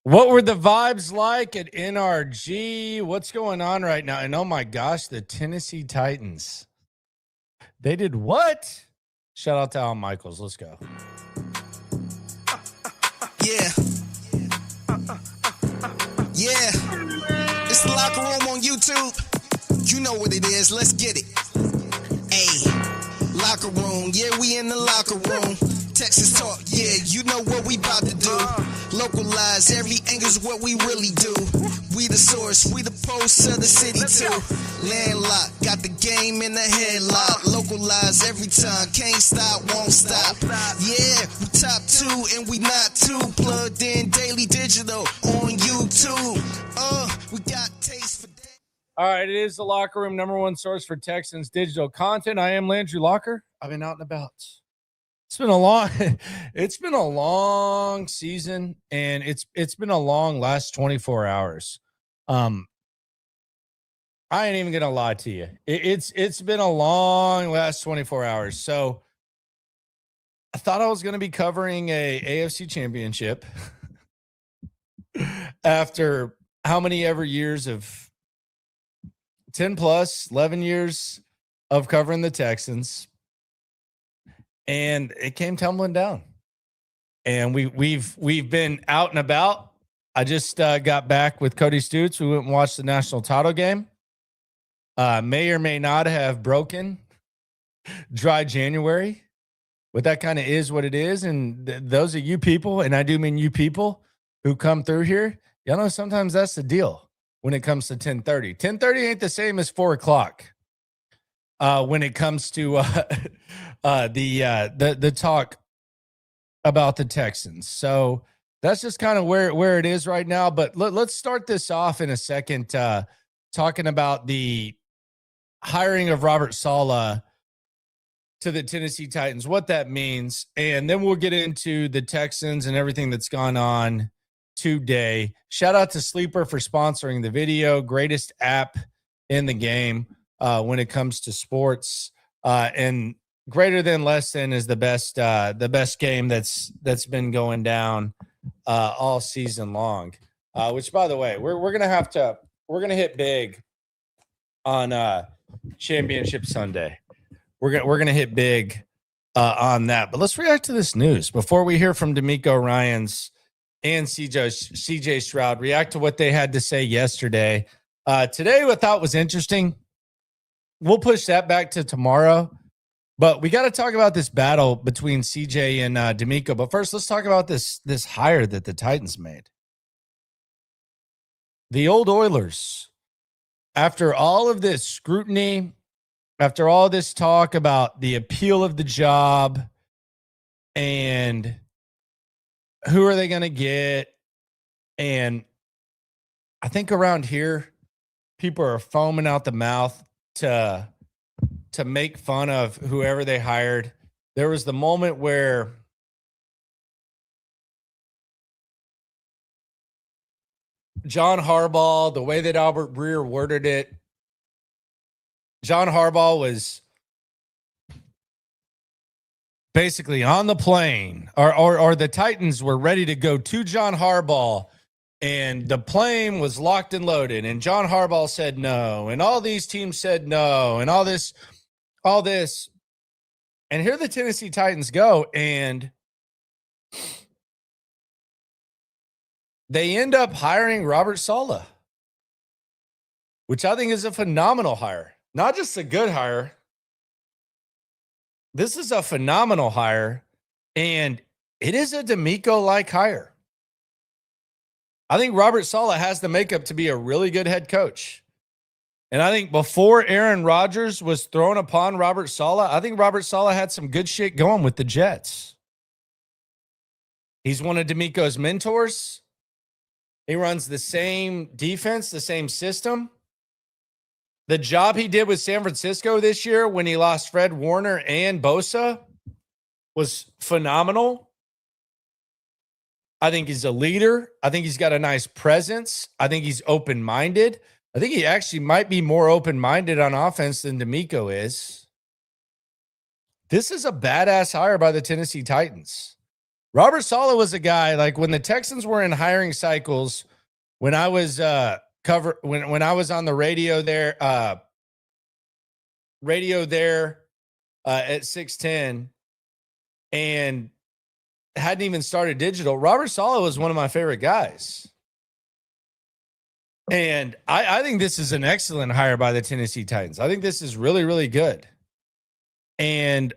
What were the vibes like at NRG? What's going on right now? And oh my gosh, the Tennessee Titans. They did what? Shout out to Al Michaels. Let's go. Yeah. Yeah. It's the Locker Room on YouTube. You know what it is. Let's get it. Hey. Locker Room. Yeah, we in the locker room. Texas talk. Yeah, you know what we about to do. Localize every angle's what we really do. We the source. We the pulse of the city too. Landlocked. Got the game in the headlock. Localize every time. Can't stop, won't stop. Yeah, we top two and we not too. Plugged in daily digital on YouTube. We got taste for that. All right, it is the Locker Room, number one source for Texans digital content. I am Landry Locker. I've been out and about. It's been a long season, and it's been a long last 24 hours. I ain't even gonna lie to you. It's been a long last 24 hours. So I thought I was gonna be covering a AFC championship after how many ever years of 10 plus 11 years of covering the Texans. And it came tumbling down. And we've been out and about. I just got back with Cody Stoots. We went and watched the national title game. May or may not have broken dry January, but that kind of is what it is. And those of you people, and I do mean you people who come through here, y'all know sometimes that's the deal when it comes to 10:30. 10:30 ain't the same as 4 o'clock. When it comes to the talk about the Texans. So that's just kind of where it is right now. But let's start this off in a second, talking about the hiring of Robert Saleh to the Tennessee Titans, what that means. And then we'll get into the Texans and everything that's gone on today. Shout out to Sleeper for sponsoring the video. Greatest app in the game. When it comes to sports, and greater than less than is the best game that's been going down all season long. Which, by the way, we're gonna hit big on Championship Sunday. We're gonna hit big on that. But let's react to this news before we hear from D'Amico Ryans and CJ Stroud. React to what they had to say yesterday. Today, what I thought was interesting. We'll push that back to tomorrow, but we got to talk about this battle between CJ and D'Amico. But first, let's talk about this hire that the Titans made. The old Oilers, after all of this scrutiny, after all this talk about the appeal of the job and who are they going to get, and I think around here, people are foaming out the mouth to make fun of whoever they hired. There was the moment where John Harbaugh, the way that Albert Breer worded it, John Harbaugh was basically on the plane, or the Titans were ready to go to John Harbaugh, and the plane was locked and loaded, and John Harbaugh said no, and all these teams said no, and all this. And here the Tennessee Titans go, and they end up hiring Robert Saleh, which I think is a phenomenal hire. Not just a good hire. This is a phenomenal hire, and it is a D'Amico-like hire. I think Robert Saleh has the makeup to be a really good head coach. And I think before Aaron Rodgers was thrown upon Robert Saleh, I think Robert Saleh had some good shit going with the Jets. He's one of D'Amico's mentors. He runs the same defense, the same system. The job he did with San Francisco this year when he lost Fred Warner and Bosa was phenomenal. I think he's a leader. I think he's got a nice presence. I think he's open-minded. I think he actually might be more open-minded on offense than D'Amico is. This is a badass hire by the Tennessee Titans. Robert Saleh was a guy, like when the Texans were in hiring cycles, when I was when I was on the radio there at 610 and hadn't even started digital. Robert Saleh was one of my favorite guys. And I think this is an excellent hire by the Tennessee Titans. I think this is really, really good. And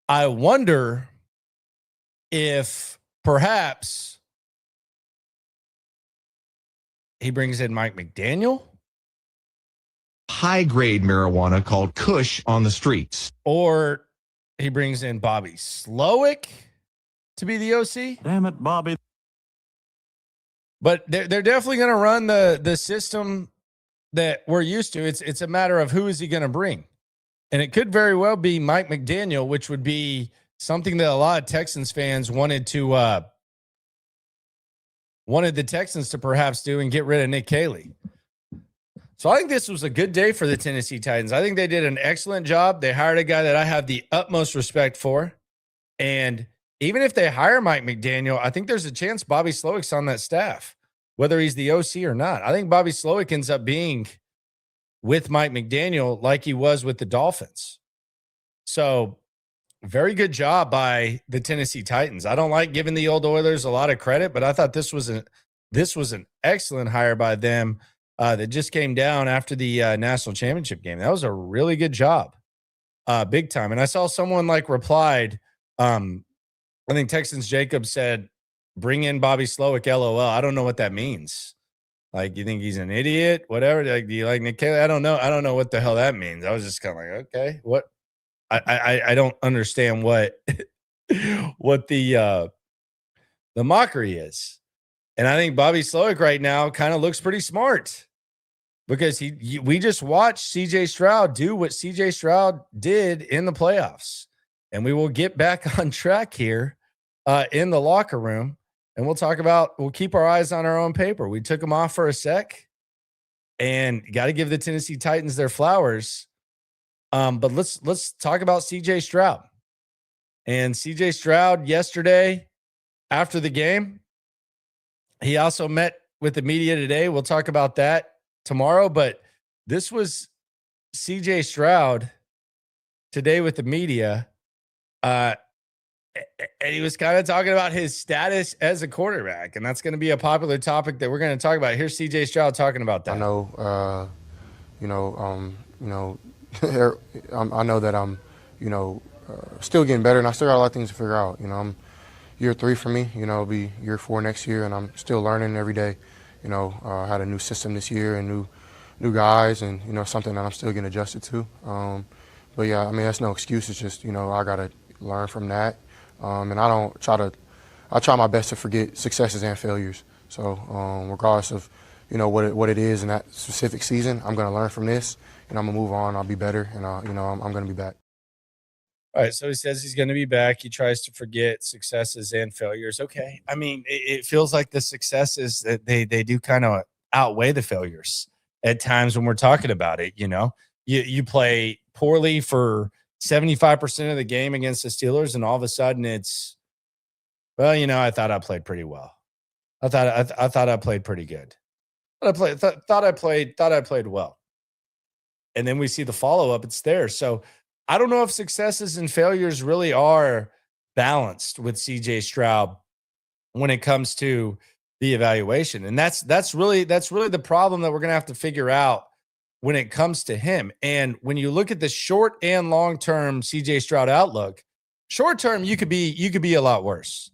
I wonder if perhaps he brings in Mike McDaniel. High-grade marijuana called Kush on the streets. Or he brings in Bobby Slowick to be the OC. Damn it, Bobby. But they're definitely going to run the system that we're used to. It's a matter of who is he going to bring. And it could very well be Mike McDaniel, which would be something that a lot of Texans fans wanted the Texans to perhaps do and get rid of Nick Caley. So I think this was a good day for the Tennessee Titans. I think they did an excellent job. They hired a guy that I have the utmost respect for. And even if they hire Mike McDaniel, I think there's a chance Bobby Slowick's on that staff, whether he's the OC or not. I think Bobby Slowick ends up being with Mike McDaniel like he was with the Dolphins. So very good job by the Tennessee Titans. I don't like giving the old Oilers a lot of credit, but I thought this was an excellent hire by them that just came down after the national championship game. That was a really good job, big time. And I saw someone replied, I think Texans Jacob said, bring in Bobby Slowick, LOL. I don't know what that means. Like, you think he's an idiot? Whatever. Like, do you like Nick Caley? I don't know. I don't know what the hell that means. I was just kind of like, okay, what? I don't understand what the mockery is. And I think Bobby Slowick right now kind of looks pretty smart because we just watched CJ Stroud do what CJ Stroud did in the playoffs. And we will get back on track here in the locker room. And we'll keep our eyes on our own paper. We took them off for a sec and got to give the Tennessee Titans their flowers. But let's talk about CJ Stroud. And CJ Stroud yesterday after the game, he also met with the media today. We'll talk about that tomorrow. But this was CJ Stroud today with the media. And he was kind of talking about his status as a quarterback, and that's going to be a popular topic that we're going to talk about. Here's CJ Stroud talking about that. I know, I know that I'm, still getting better, and I still got a lot of things to figure out. I'm year 3 for me. It'll be year 4 next year, and I'm still learning every day. I had a new system this year and new guys, and something that I'm still getting adjusted to. But yeah, I mean that's no excuse. It's just I gotta learn from that. And I try my best to forget successes and failures. So regardless of, what it is in that specific season, I'm going to learn from this and I'm going to move on. I'll be better and, I'm going to be back. All right. So he says he's going to be back. He tries to forget successes and failures. Okay. I mean, it feels like the successes that they do kind of outweigh the failures at times when we're talking about it. You play poorly for 75% of the game against the Steelers, and all of a sudden it's, I thought I played pretty well. I thought I played pretty good. Thought I played well. And then we see the follow-up, it's there. So I don't know if successes and failures really are balanced with CJ Stroud when it comes to the evaluation. And that's really the problem that we're going to have to figure out when it comes to him. And when you look at the short and long-term CJ Stroud outlook, short term, you could be a lot worse.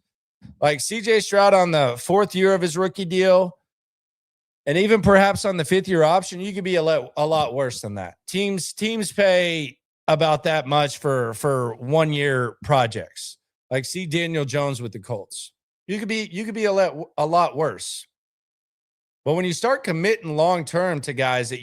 Like CJ Stroud on the 4th year of his rookie deal, and even perhaps on the 5th year option, you could be a lot worse than that. Teams pay about that much for 1-year projects. Like see Daniel Jones with the Colts. You could be a lot worse. But when you start committing long-term to guys that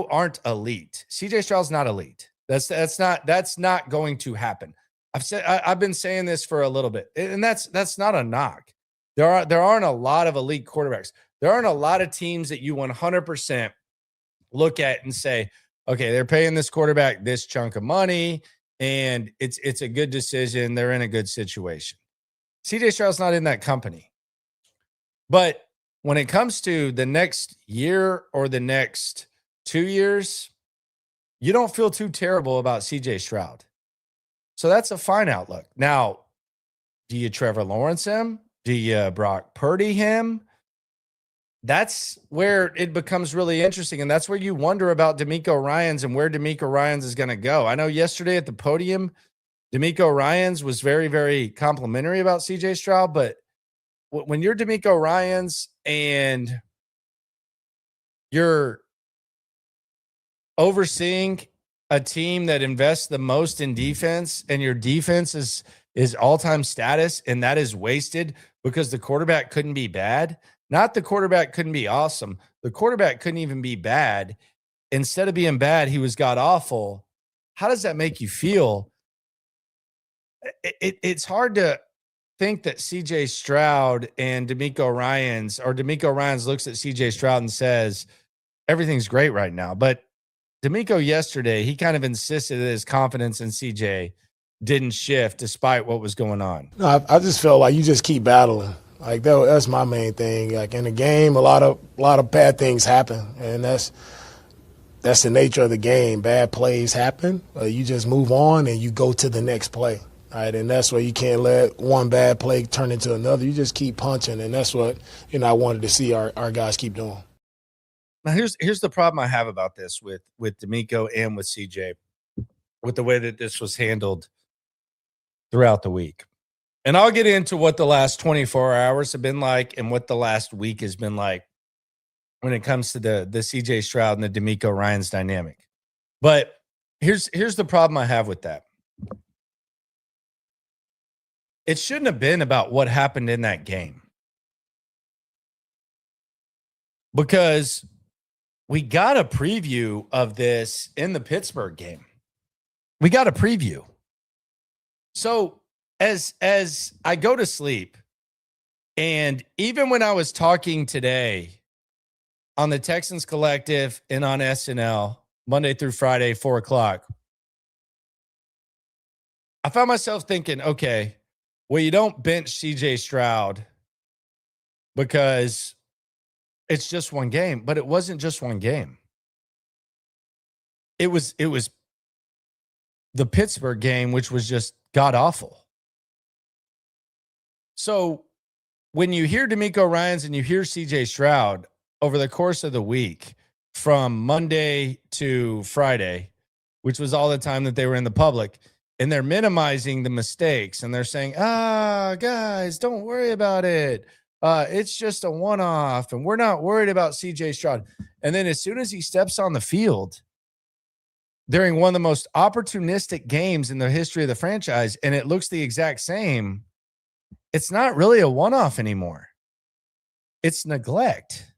aren't elite, CJ Stroud's not elite. That's not going to happen. I've been saying this for a little bit, and that's not a knock. There aren't a lot of elite quarterbacks. There aren't a lot of teams that you 100% look at and say, okay, they're paying this quarterback this chunk of money, and it's a good decision. They're in a good situation. CJ Stroud's not in that company. But when it comes to the next year or the next 2 years, you don't feel too terrible about CJ Stroud. So that's a fine outlook. Now, do you Trevor Lawrence him? Do you Brock Purdy him? That's where it becomes really interesting. And that's where you wonder about D'Amico Ryans and where D'Amico Ryans is going to go. I know yesterday at the podium, D'Amico Ryans was very, very complimentary about CJ Stroud. But when you're D'Amico Ryans and you're overseeing a team that invests the most in defense and your defense is all-time status and that is wasted because the quarterback couldn't be bad. Not the quarterback couldn't be awesome. The quarterback couldn't even be bad. Instead of being bad, he was god-awful. How does that make you feel? It's hard to think that CJ Stroud and D'Amico Ryans looks at CJ Stroud and says, everything's great right now. But D'Amico yesterday, he kind of insisted that his confidence in CJ didn't shift despite what was going on. No, I just felt like you just keep battling. Like that's my main thing. Like in the game, a lot of bad things happen, and that's the nature of the game. Bad plays happen. You just move on and you go to the next play. Right, and that's where you can't let one bad play turn into another. You just keep punching, and that's what I wanted to see our guys keep doing. Now here's the problem I have about this with D'Amico and with CJ, with the way that this was handled throughout the week. And I'll get into what the last 24 hours have been like and what the last week has been like when it comes to the CJ Stroud and the D'Amico Ryans dynamic. But here's the problem I have with that. It shouldn't have been about what happened in that game. Because we got a preview of this in the Pittsburgh game. We got a preview. So as I go to sleep, and even when I was talking today on the Texans Collective and on SNL, Monday through Friday, 4:00, I found myself thinking, okay, well, you don't bench CJ Stroud because it's just one game, but it wasn't just one game. It was the Pittsburgh game, which was just god awful. So when you hear D'Amico Ryans and you hear CJ Stroud over the course of the week from Monday to Friday, which was all the time that they were in the public, and they're minimizing the mistakes and they're saying, guys, don't worry about it. It's just a one-off and we're not worried about CJ Stroud. And then as soon as he steps on the field during one of the most opportunistic games in the history of the franchise, and it looks the exact same, it's not really a one-off anymore. It's neglect.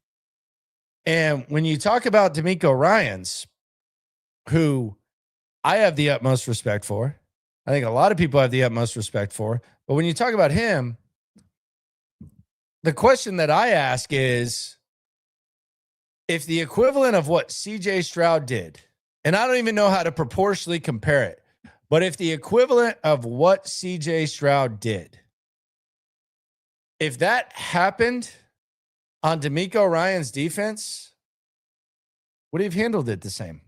And when you talk about D'Amico Ryans, who I have the utmost respect for, I think a lot of people have the utmost respect for, but when you talk about him, the question that I ask is, if the equivalent of what CJ Stroud did, and I don't even know how to proportionally compare it, but if the equivalent of what CJ Stroud did, if that happened on D'Amico Ryans' defense, would he have handled it the same?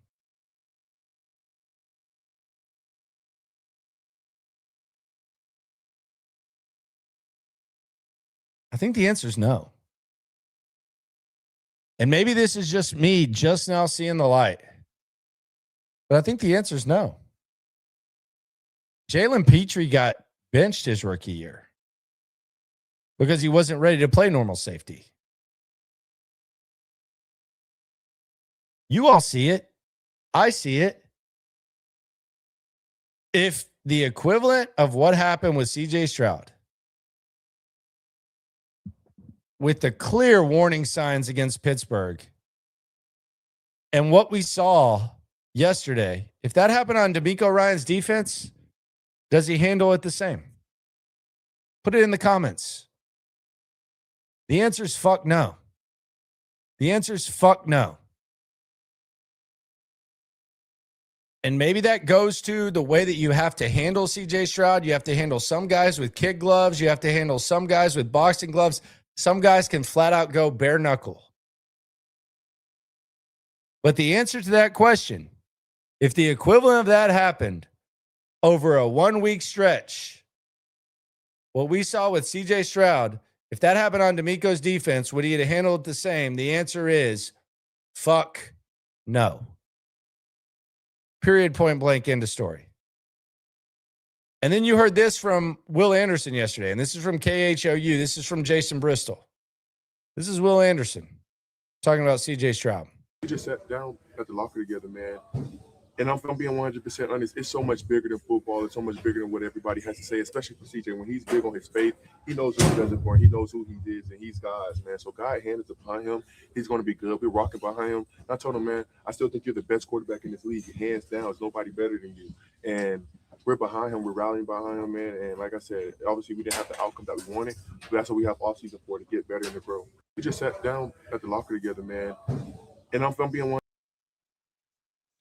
I think the answer is no. And maybe this is just me just now seeing the light. But I think the answer is no. Jalen Petrie got benched his rookie year because he wasn't ready to play normal safety. You all see it. I see it. If the equivalent of what happened with CJ Stroud, with the clear warning signs against Pittsburgh, and what we saw yesterday, if that happened on D'Amico Ryans' defense, does he handle it the same? Put it in the comments. The answer is fuck no. The answer is fuck no. And maybe that goes to the way that you have to handle CJ Stroud. You have to handle some guys with kid gloves. You have to handle some guys with boxing gloves. Some guys can flat out go bare knuckle. But the answer to that question, if the equivalent of that happened over a 1 week stretch, what we saw with CJ Stroud, if that happened on D'Amico's defense, would he have handled it the same? The answer is fuck no. Period, point blank, end of story. And then you heard this from Will Anderson yesterday, and this is from KHOU. This is from Jason Bristol. This is Will Anderson talking about CJ Stroud. We just sat down at the locker together, man. And I'm being 100% honest. It's so much bigger than football. It's so much bigger than what everybody has to say, especially for CJ. When he's big on his faith, he knows who he does it for. He knows who he is, and he's God's, man. So God handed it upon him. He's going to be good. We're rocking behind him. And I told him, man, I still think you're the best quarterback in this league. Hands down, there's nobody better than you. And we're behind him. We're rallying behind him, man. And like I said, obviously we didn't have the outcome that we wanted, but that's what we have offseason for, to get better and to grow. We just sat down at the locker together, man. And I'm being one.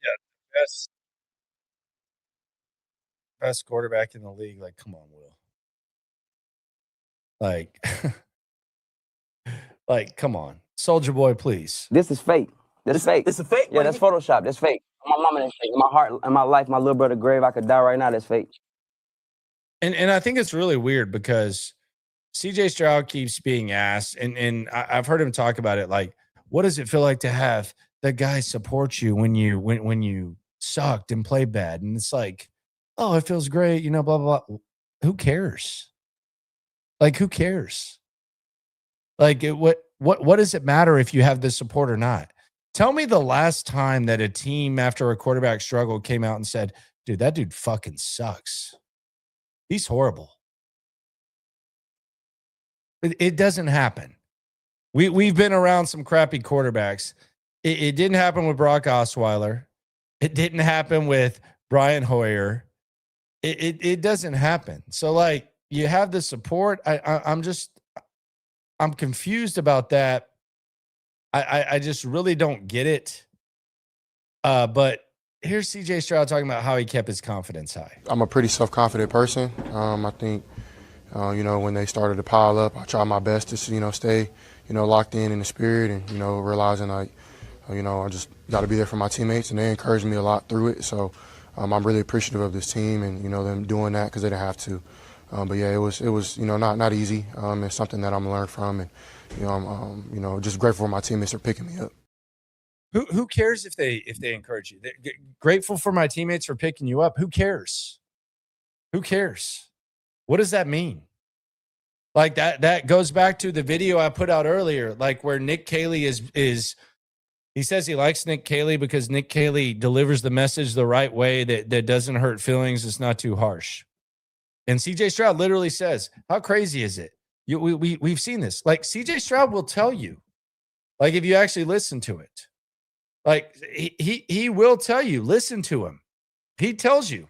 Yeah, best quarterback in the league. Like, come on, Will. Like, come on. Soldier Boy, please. This is fake. This is fake. It's a fake? Yeah, that's Photoshop. That's fake. My mama, that's fake. In my heart, in my life, my little brother grave, I could die right now. That's fake. And I think it's really weird because CJ Stroud keeps being asked, and I've heard him talk about it. Like, what does it feel like to have the guy support you when you sucked and played bad? And it's like, oh, it feels great, you know, blah, blah, blah. Who cares? Like, who cares? Like, what does it matter if you have the support or not? Tell me the last time that a team after a quarterback struggle came out and said, dude, that dude fucking sucks. He's horrible. It doesn't happen. We've been around some crappy quarterbacks. It didn't happen with Brock Osweiler. It didn't happen with Brian Hoyer. It doesn't happen. So, like, you have the support. I'm confused about that. I just really don't get it. But here's CJ Stroud talking about how he kept his confidence high. I'm a pretty self-confident person. I think, when they started to pile up, I tried my best to, stay, locked in the spirit and, realizing I just got to be there for my teammates, and they encouraged me a lot through it. So I'm really appreciative of this team and, them doing that because they didn't have to. But yeah, it was not easy. It's something that I'm learning from, and I'm just grateful for my teammates for picking me up. Who cares if they encourage you? They're grateful for my teammates for picking you up. Who cares? Who cares? What does that mean? Like that goes back to the video I put out earlier, like where Nick Caley is he says he likes Nick Caley because Nick Caley delivers the message the right way that doesn't hurt feelings. It's not too harsh. And CJ Stroud literally says, how crazy is it? We've seen this. Like, CJ Stroud will tell you, like, if you actually listen to it, like he will tell you, listen to him. He tells you.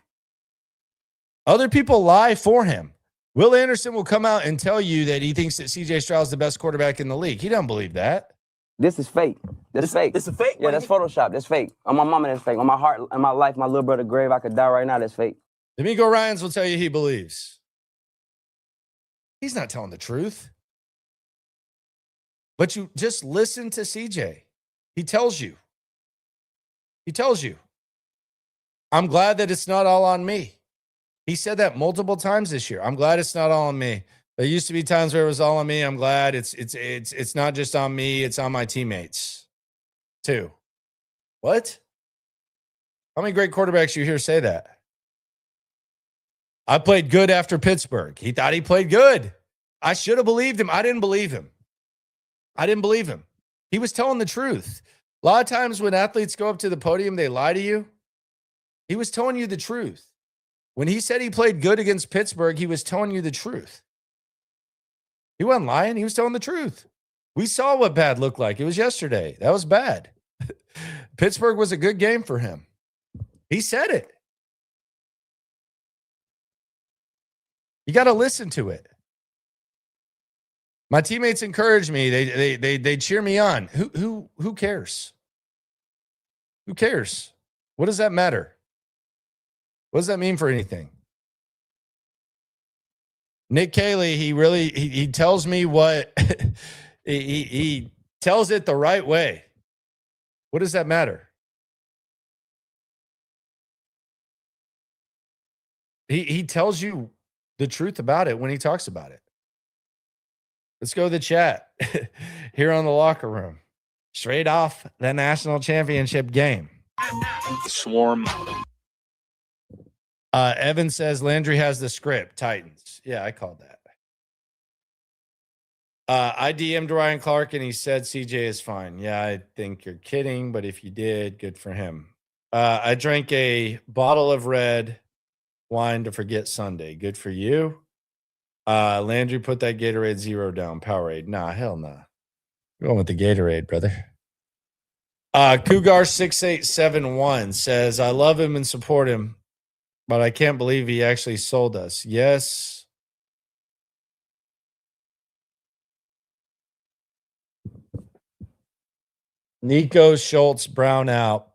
Other people lie for him. Will Anderson will come out and tell you that he thinks that CJ Stroud's the best quarterback in the league. He doesn't believe that. This is fake. This is fake. It's a fake? Yeah, that's Photoshop. That's fake. On my mama, that's fake. On my heart, in my life, my little brother grave, I could die right now. That's fake. D'Amico Ryans will tell you he believes. He's not telling the truth. But you just listen to CJ. He tells you. He tells you. I'm glad that it's not all on me. He said that multiple times this year. I'm glad it's not all on me. There used to be times where it was all on me. I'm glad it's not just on me. It's on my teammates too. What? How many great quarterbacks you hear say that? I played good after Pittsburgh. He thought he played good. I should have believed him. I didn't believe him. He was telling the truth. A lot of times when athletes go up to the podium, they lie to you. He was telling you the truth. When he said he played good against Pittsburgh, he was telling you the truth. He wasn't lying. He was telling the truth. We saw what bad looked like. It was yesterday. That was bad. Pittsburgh was a good game for him. He said it. You got to listen to it. My teammates encourage me. They cheer me on. Who cares? Who cares? What does that matter? What does that mean for anything? Nick Caley, he tells me what he tells it the right way. What does that matter? He tells you the truth about it when he talks about it. Let's go to the chat here on the locker room. Straight off the national championship game. Swarm. Evan says Landry has the script. Titans. Yeah, I called that. I DM'd Ryan Clark and he said CJ is fine. Yeah, I think you're kidding, but if you did, good for him. I drank a bottle of red wine to forget Sunday. Good for you. Landry put that Gatorade Zero down. Powerade. Nah, hell nah. Going with the Gatorade, brother. Cougar6871 says, I love him and support him, but I can't believe he actually sold us. Yes. Nico Schultz Brown out,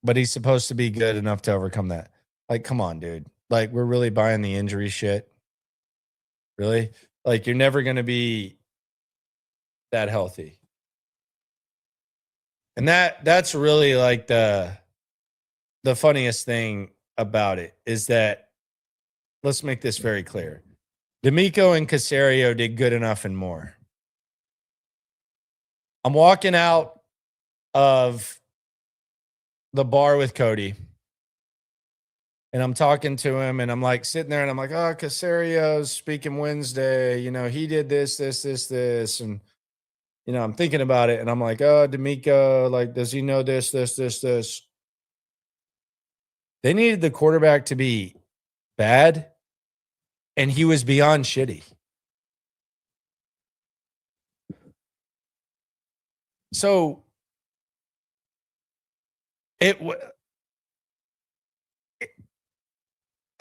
but he's supposed to be good enough to overcome that. Like, come on, dude. Like, we're really buying the injury shit. Really? Like, you're never going to be that healthy. And that's really like the funniest thing about it is that, let's make this very clear. D'Amico and Caserio did good enough and more. I'm walking out of the bar with Cody and I'm talking to him and I'm like sitting there and I'm like, oh, Caserio's speaking Wednesday. You know, he did this. And, you know, I'm thinking about it and I'm like, oh, D'Amico, like, does he know this? They needed the quarterback to be bad and he was beyond shitty. So I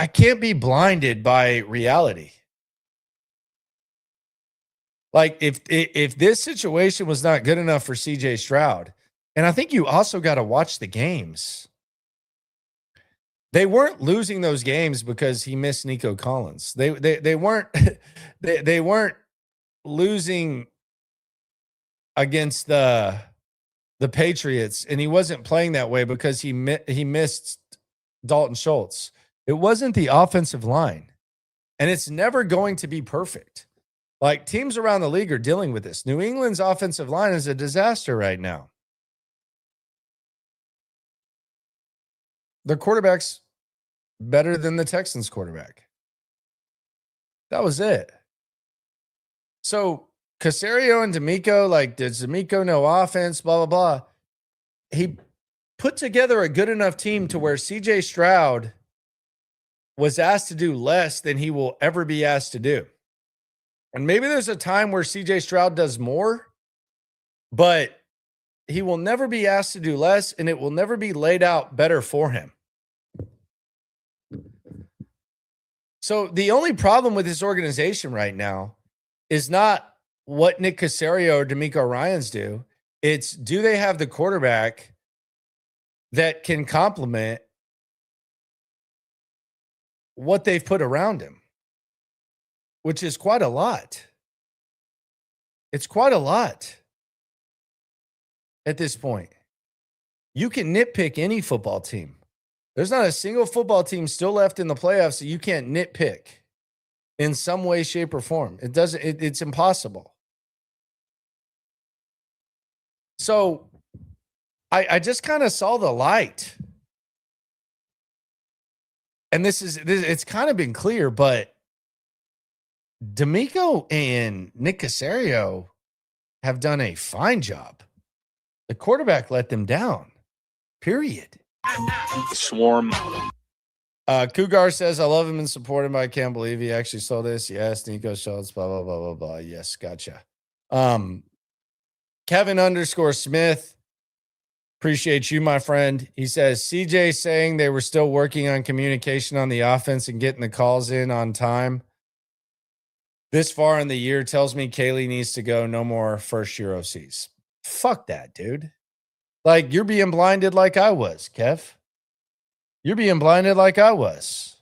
can't be blinded by reality. Like if this situation was not good enough for CJ Stroud, and I think you also got to watch the games. They weren't losing those games because he missed Nico Collins. They weren't they weren't losing against the Patriots, and he wasn't playing that way because he missed Dalton Schultz. It wasn't the offensive line, and it's never going to be perfect. Like, teams around the league are dealing with this. New England's offensive line is a disaster right now. Their quarterback's better than the Texans quarterback. That was it. So Caserio and D'Amico, like, does D'Amico know offense, blah, blah, blah. He put together a good enough team to where CJ Stroud was asked to do less than he will ever be asked to do. And maybe there's a time where CJ Stroud does more, but he will never be asked to do less, and it will never be laid out better for him. So the only problem with this organization right now is not what Nick Caserio or D'Amico Ryans do. It's, do they have the quarterback that can complement what they've put around him? Which is quite a lot. It's quite a lot at this point. You can nitpick any football team. There's not a single football team still left in the playoffs that you can't nitpick in some way, shape, or form. It's impossible. So I just kind of saw the light. And it's kind of been clear, but D'Amico and Nick Caserio have done a fine job. The quarterback let them down, period. Swarm. Cougar says, I love him and support him, but I can't believe he actually saw this. Yes, Nico Schultz, blah, blah, blah, blah, blah. Yes, gotcha. Kevin_Smith, appreciate you, my friend. He says, CJ saying they were still working on communication on the offense and getting the calls in on time this far in the year tells me Caley needs to go. No more first-year OCs. Fuck that, dude. Like, you're being blinded like I was, Kev. You're being blinded like I was.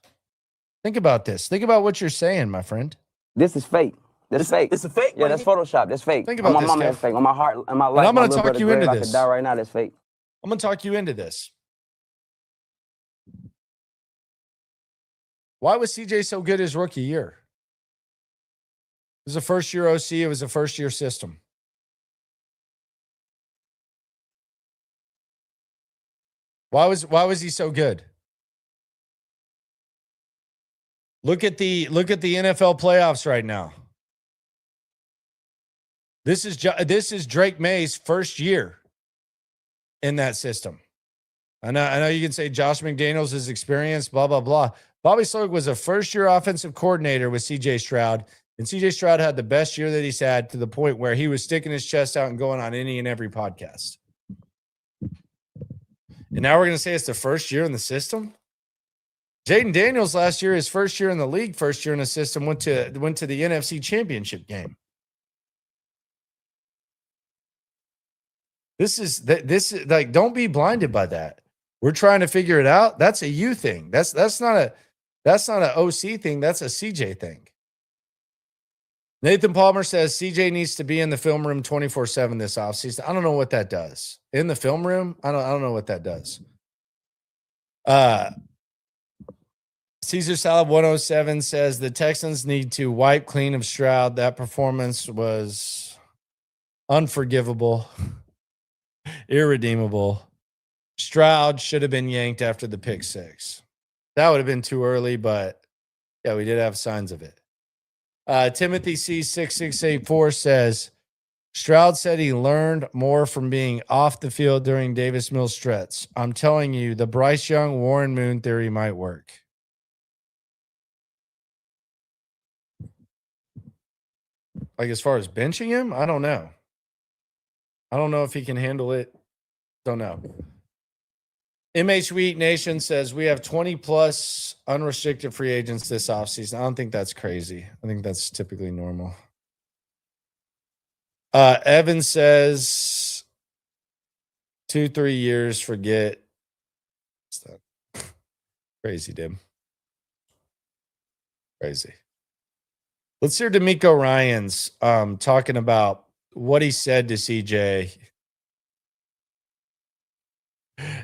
Think about this. Think about what you're saying, my friend. This is fake. That's fake. It's a fake. Yeah, that's Photoshop. That's fake. Think On about my this, mama, Kev. that's fake. On my heart, on my life, I'm my gonna little talk brother you grave, into I this. could die right now. That's fake. I'm going to talk you into this. Why was CJ so good his rookie year? It was a first-year OC. It was a first-year system. Why was he so good? Look at the NFL playoffs right now. This is Drake May's first year in that system. I know you can say Josh McDaniels is experienced, blah, blah, blah. Bobby Slowick was a first-year offensive coordinator with CJ Stroud, and CJ Stroud had the best year that he's had to the point where he was sticking his chest out and going on any and every podcast. And now we're going to say it's the first year in the system? Jaden Daniels last year, his first year in the league, first year in the system, went to the NFC Championship game. This is like, don't be blinded by that. We're trying to figure it out. That's a you thing. That's not an OC thing. That's a CJ thing. Nathan Palmer says CJ needs to be in the film room 24/7 this offseason. I don't know what that does. In the film room? I don't know what that does. Caesar Saleh 107 says the Texans need to wipe clean of Stroud. That performance was unforgivable, irredeemable. Stroud should have been yanked after the pick six. That would have been too early, but yeah, we did have signs of it. Timothy C6684 says Stroud said he learned more from being off the field during Davis Mills stretch. I'm telling you, the Bryce Young, Warren Moon theory might work. Like as far as benching him, I don't know. I don't know if he can handle it. Don't know. MH Wheat Nation says we have 20 plus unrestricted free agents this offseason. I don't think that's crazy. I think that's typically normal. Evan says 2-3 years, forget. What's that? Crazy, Dim. Crazy. Let's hear D'Amico Ryans talking about what he said to CJ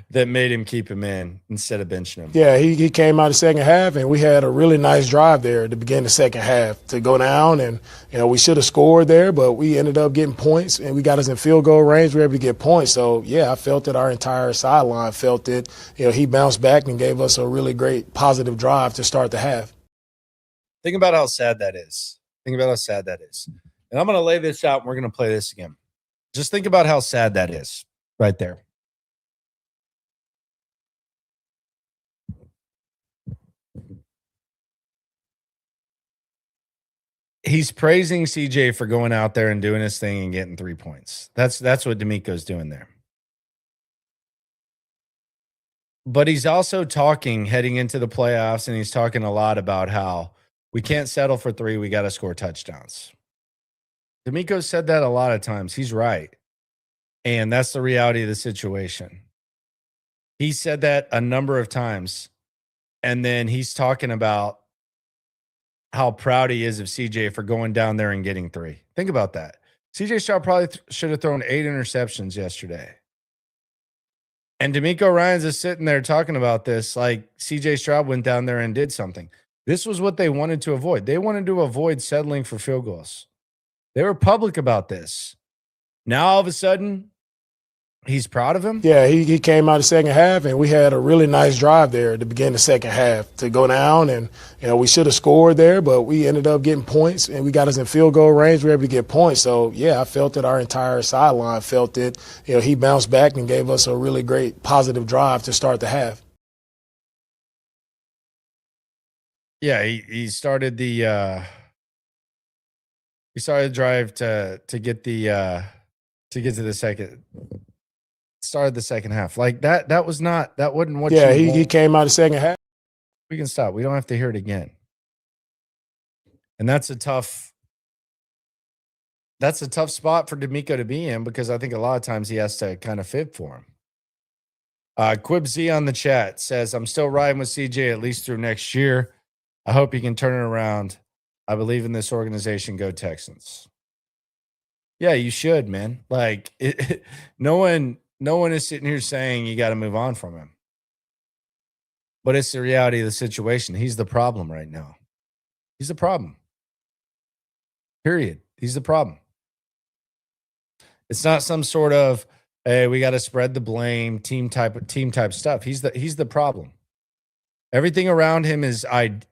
that made him keep him in instead of benching him. Yeah, he came out the second half, and we had a really nice drive there at the beginning of the second half to go down, and we should have scored there, but we ended up getting points, and we got us in field goal range. We were able to get points. So yeah, I felt that our entire sideline felt it. He bounced back and gave us a really great positive drive to start the half. Think about how sad that is. Think about how sad that is. And I'm going to lay this out, and we're going to play this again. Just think about how sad that is right there. He's praising CJ for going out there and doing his thing and getting 3 points. That's what D'Amico's doing there. But he's also talking heading into the playoffs, and he's talking a lot about how we can't settle for 3. We got to score touchdowns. D'Amico said that a lot of times. He's right. And that's the reality of the situation. He said that a number of times. And then he's talking about how proud he is of CJ for going down there and getting 3. Think about that. CJ Stroud probably should have thrown 8 interceptions yesterday. And D'Amico Ryans is sitting there talking about this like CJ Stroud went down there and did something. This was what they wanted to avoid. They wanted to avoid settling for field goals. They were public about this. Now, all of a sudden, he's proud of him? Yeah, he came out the second half, and we had a really nice drive there at the beginning of the second half to go down, and we should have scored there, but we ended up getting points, and we got us in field goal range. We were able to get points. So, yeah, I felt that our entire sideline felt it. He bounced back and gave us a really great positive drive to start the half. Yeah, he started the drive to get to the second. Started the second half like that. That wasn't what. Yeah, he came out the second half. We can stop. We don't have to hear it again. And that's a tough spot for D'Amico to be in, because I think a lot of times he has to kind of fib for him. Quib Z on the chat says, I'm still riding with CJ at least through next year. I hope he can turn it around. I believe in this organization. Go Texans. Yeah, you should, man. Like no one is sitting here saying you got to move on from him. But it's the reality of the situation. He's the problem right now. He's the problem. Period. He's the problem. It's not some sort of, hey, we got to spread the blame, team type stuff. He's the problem. Everything around him is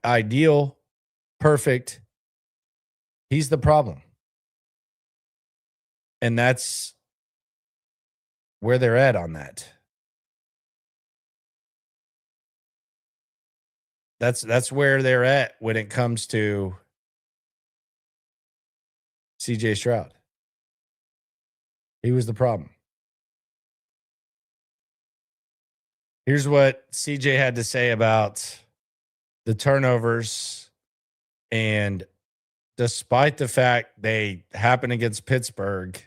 ideal, perfect. He's the problem. And that's where they're at on that. That's where they're at when it comes to CJ Stroud. He was the problem. Here's what CJ had to say about the turnovers. And despite the fact they happened against Pittsburgh,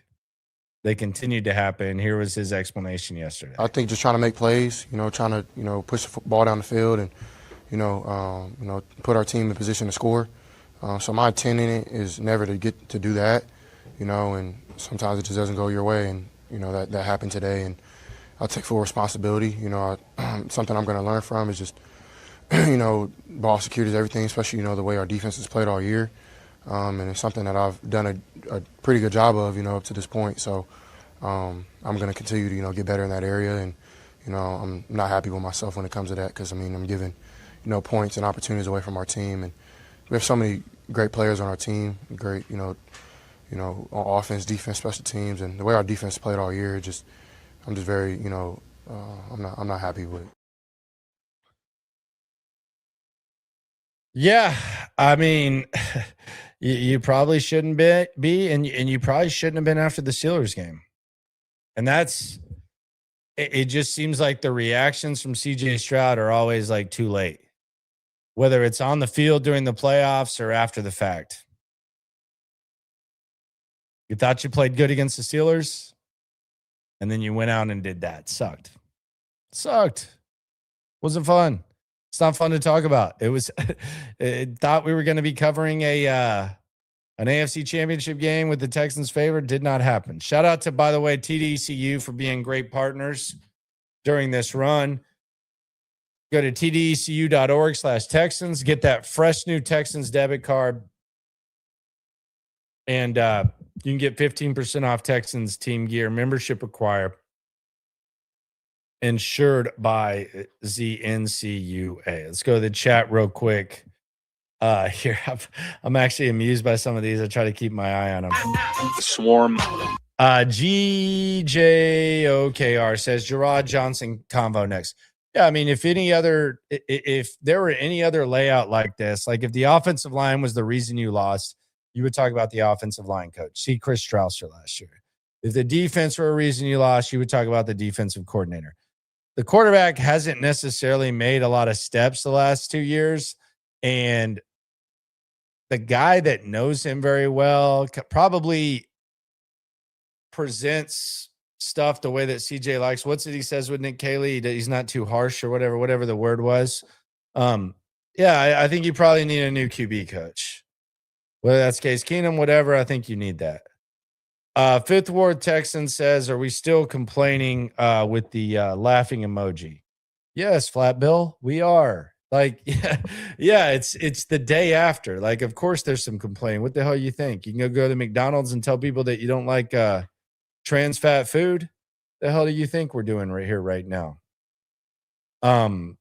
they continued to happen. Here was his explanation yesterday. I think just trying to make plays, trying to, push the ball down the field and, put our team in position to score. So my intent in it is never to get to do that, and sometimes it just doesn't go your way. And, that happened today. And I'll take full responsibility. Something I'm going to learn from is just, ball security is everything, especially, the way our defense has played all year. And it's something that I've done a pretty good job of, up to this point. So I'm going to continue to, get better in that area. And, I'm not happy with myself when it comes to that because, I'm giving, points and opportunities away from our team. And we have so many great players on our team, great, on offense, defense, special teams. And the way our defense played all year, I'm just very, I'm not happy with it. Yeah, I mean, you probably shouldn't be, and you probably shouldn't have been after the Steelers game. And it just seems like the reactions from CJ Stroud are always like too late, whether it's on the field during the playoffs or after the fact. You thought you played good against the Steelers, and then you went out and did that. Sucked. Wasn't fun. It's not fun to talk about. It was. It thought we were going to be covering an AFC Championship game with the Texans favored. Did not happen. Shout out to, by the way, TDECU for being great partners during this run. Go to tdecu.org/Texans. Get that fresh new Texans debit card, and you can get 15% off Texans team gear. Membership required. Insured by ZNCUA. Let's go to the chat real quick. Here, I'm actually amused by some of these. I try to keep my eye on them. Swarm. GJOKR says Gerard Johnson convo next. Yeah, I mean, if there were any other layout like this, like if the offensive line was the reason you lost, you would talk about the offensive line coach. See Chris Strausser last year. If the defense were a reason you lost, you would talk about the defensive coordinator. The quarterback hasn't necessarily made a lot of steps the last 2 years, and the guy that knows him very well probably presents stuff the way that CJ likes. What's it he says with Nick Caley? He's not too harsh or whatever the word was. I think you probably need a new QB coach. Whether that's Case Keenum, whatever, I think you need that. Fifth Ward Texan says, are we still complaining with the laughing emoji? Yes, Flat Bill, we are. Like, yeah, it's the day after. Like, of course there's some complaining. What the hell you think? You can go to McDonald's and tell people that you don't like trans fat food? The hell do you think we're doing right here, right now? But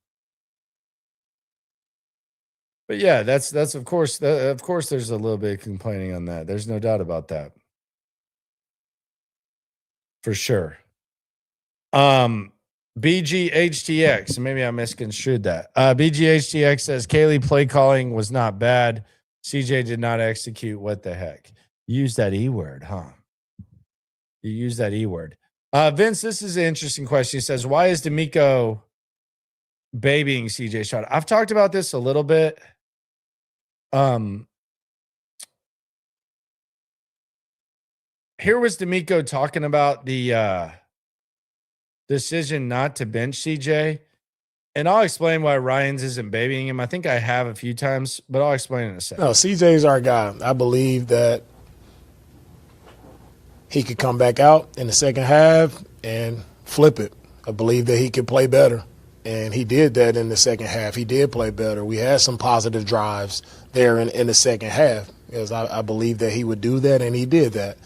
yeah, that's of course there's a little bit of complaining on that. There's no doubt about that. For sure. BGHTX, maybe I misconstrued that. BGHTX says Caley play calling was not bad. CJ did not execute. What the heck? You use that E word, huh? You use that E word. Vince, this is an interesting question. He says, why is D'Amico babying CJ Stroud? I've talked about this a little bit. Here was D'Amico talking about the decision not to bench CJ. And I'll explain why Ryans isn't babying him. I think I have a few times, but I'll explain in a second. No, CJ's our guy. I believe that he could come back out in the second half and flip it. I believe that he could play better. And he did that in the second half. He did play better. We had some positive drives there in the second half. Because I believe that he would do that, and he did that.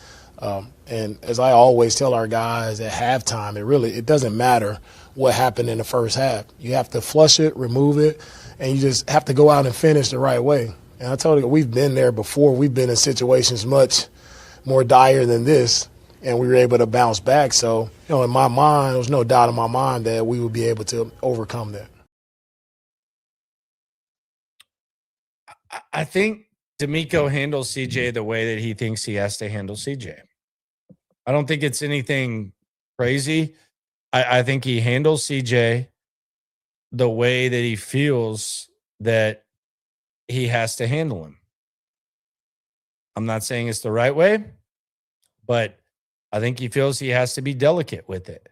And as I always tell our guys at halftime, it doesn't matter what happened in the first half. You have to flush it, remove it, and you just have to go out and finish the right way. And I told you, we've been there before. We've been in situations much more dire than this, and we were able to bounce back. So, in my mind, there was no doubt in my mind that we would be able to overcome that. I think D'Amico handles CJ the way that he thinks he has to handle CJ. I don't think it's anything crazy. I think he handles CJ the way that he feels that he has to handle him. I'm not saying it's the right way, but I think he feels he has to be delicate with it.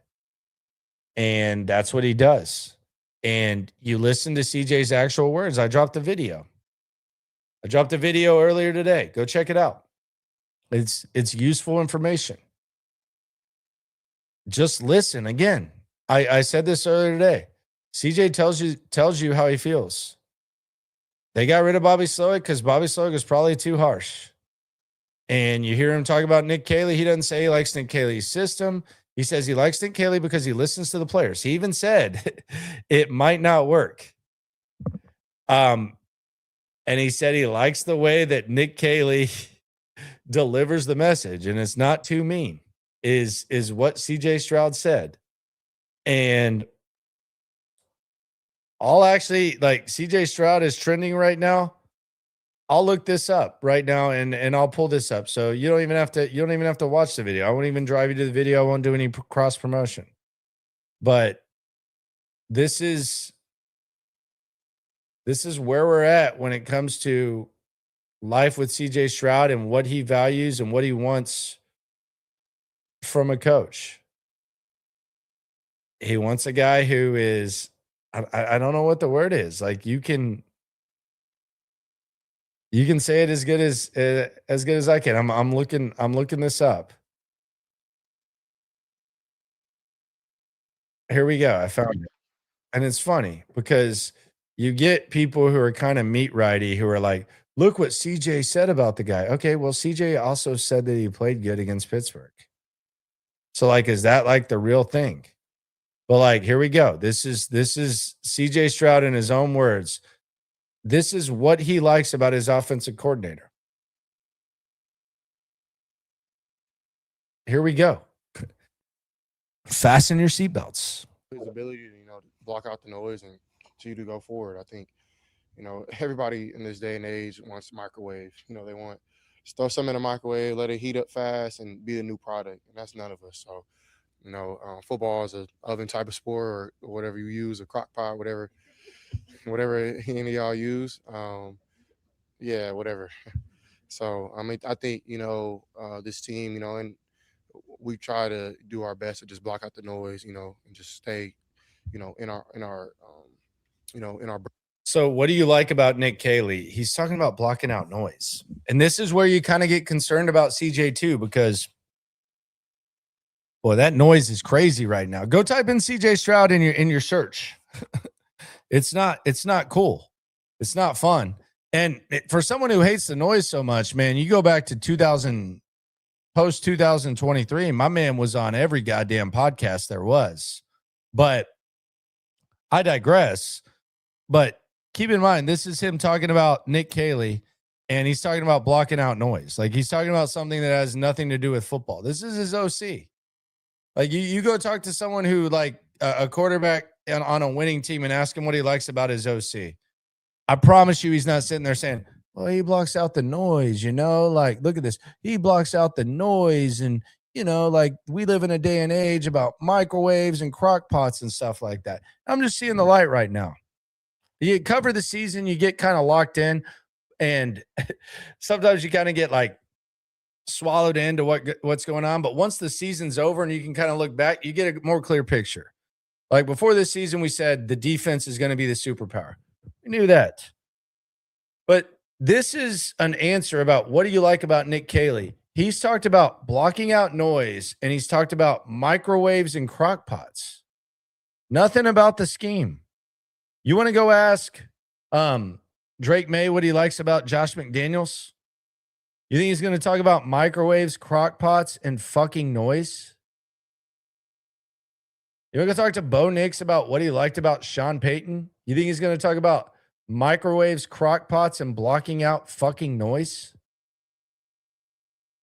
And that's what he does. And you listen to CJ's actual words. I dropped the video earlier today. Go check it out. It's useful information. Just listen. Again, I said this earlier today. CJ tells you how he feels. They got rid of Bobby Saleh because Bobby Saleh was probably too harsh. And you hear him talk about Nick Caley. He doesn't say he likes Nick Caley's system. He says he likes Nick Caley because he listens to the players. He even said it might not work. And he said he likes the way that Nick Caley delivers the message, and it's not too mean, is what CJ Stroud said. And I'll actually, CJ Stroud is trending right now. I'll look this up right now and I'll pull this up. So you don't even have to watch the video. I won't even drive you to the video. I won't do any cross promotion. But this is where we're at when it comes to life with CJ Stroud and what he values and what he wants from a coach. He wants a guy who is, I don't know what the word is. Like you can say it as good as I can. I'm looking this up. Here we go. I found it. And it's funny because you get people who are kind of meat righty who are like, look what CJ said about the guy. Okay, well, CJ also said that he played good against Pittsburgh. So is that the real thing? But here we go. This is CJ Stroud in his own words. This is what he likes about his offensive coordinator. Here we go. Fasten your seatbelts. His ability to, block out the noise and continue to go forward. I think, everybody in this day and age wants microwave. They want just throw something in a microwave, let it heat up fast, and be the new product. And that's none of us. So, football is an oven type of sport or whatever you use, a crock pot, whatever any of y'all use. Yeah, whatever. So, I think, this team, and we try to do our best to just block out the noise, and just stay, in our. So what do you like about Nick Caley? He's talking about blocking out noise. And this is where you kind of get concerned about CJ too, because boy, that noise is crazy right now. Go type in CJ Stroud in your search. It's not cool. It's not fun. And for someone who hates the noise so much, man, you go back to post 2023, my man was on every goddamn podcast there was. But I digress. But keep in mind, this is him talking about Nick Caley, and he's talking about blocking out noise. He's talking about something that has nothing to do with football. This is his OC. You go talk to someone who a quarterback on a winning team and ask him what he likes about his OC. I promise you he's not sitting there saying, well, he blocks out the noise, look at this. He blocks out the noise and, we live in a day and age about microwaves and crock pots and stuff like that. I'm just seeing the light right now. You cover the season, you get kind of locked in, and sometimes you kind of get swallowed into what's going on. But once the season's over and you can kind of look back, you get a more clear picture. Like before this season, we said the defense is going to be the superpower. We knew that. But this is an answer about what do you like about Nick Caley. He's talked about blocking out noise, and he's talked about microwaves and crock pots. Nothing about the scheme. You want to go ask Drake May what he likes about Josh McDaniels? You think he's going to talk about microwaves, crock pots, and fucking noise? You want to talk to Bo Nix about what he liked about Sean Payton? You think he's going to talk about microwaves, crock pots, and blocking out fucking noise?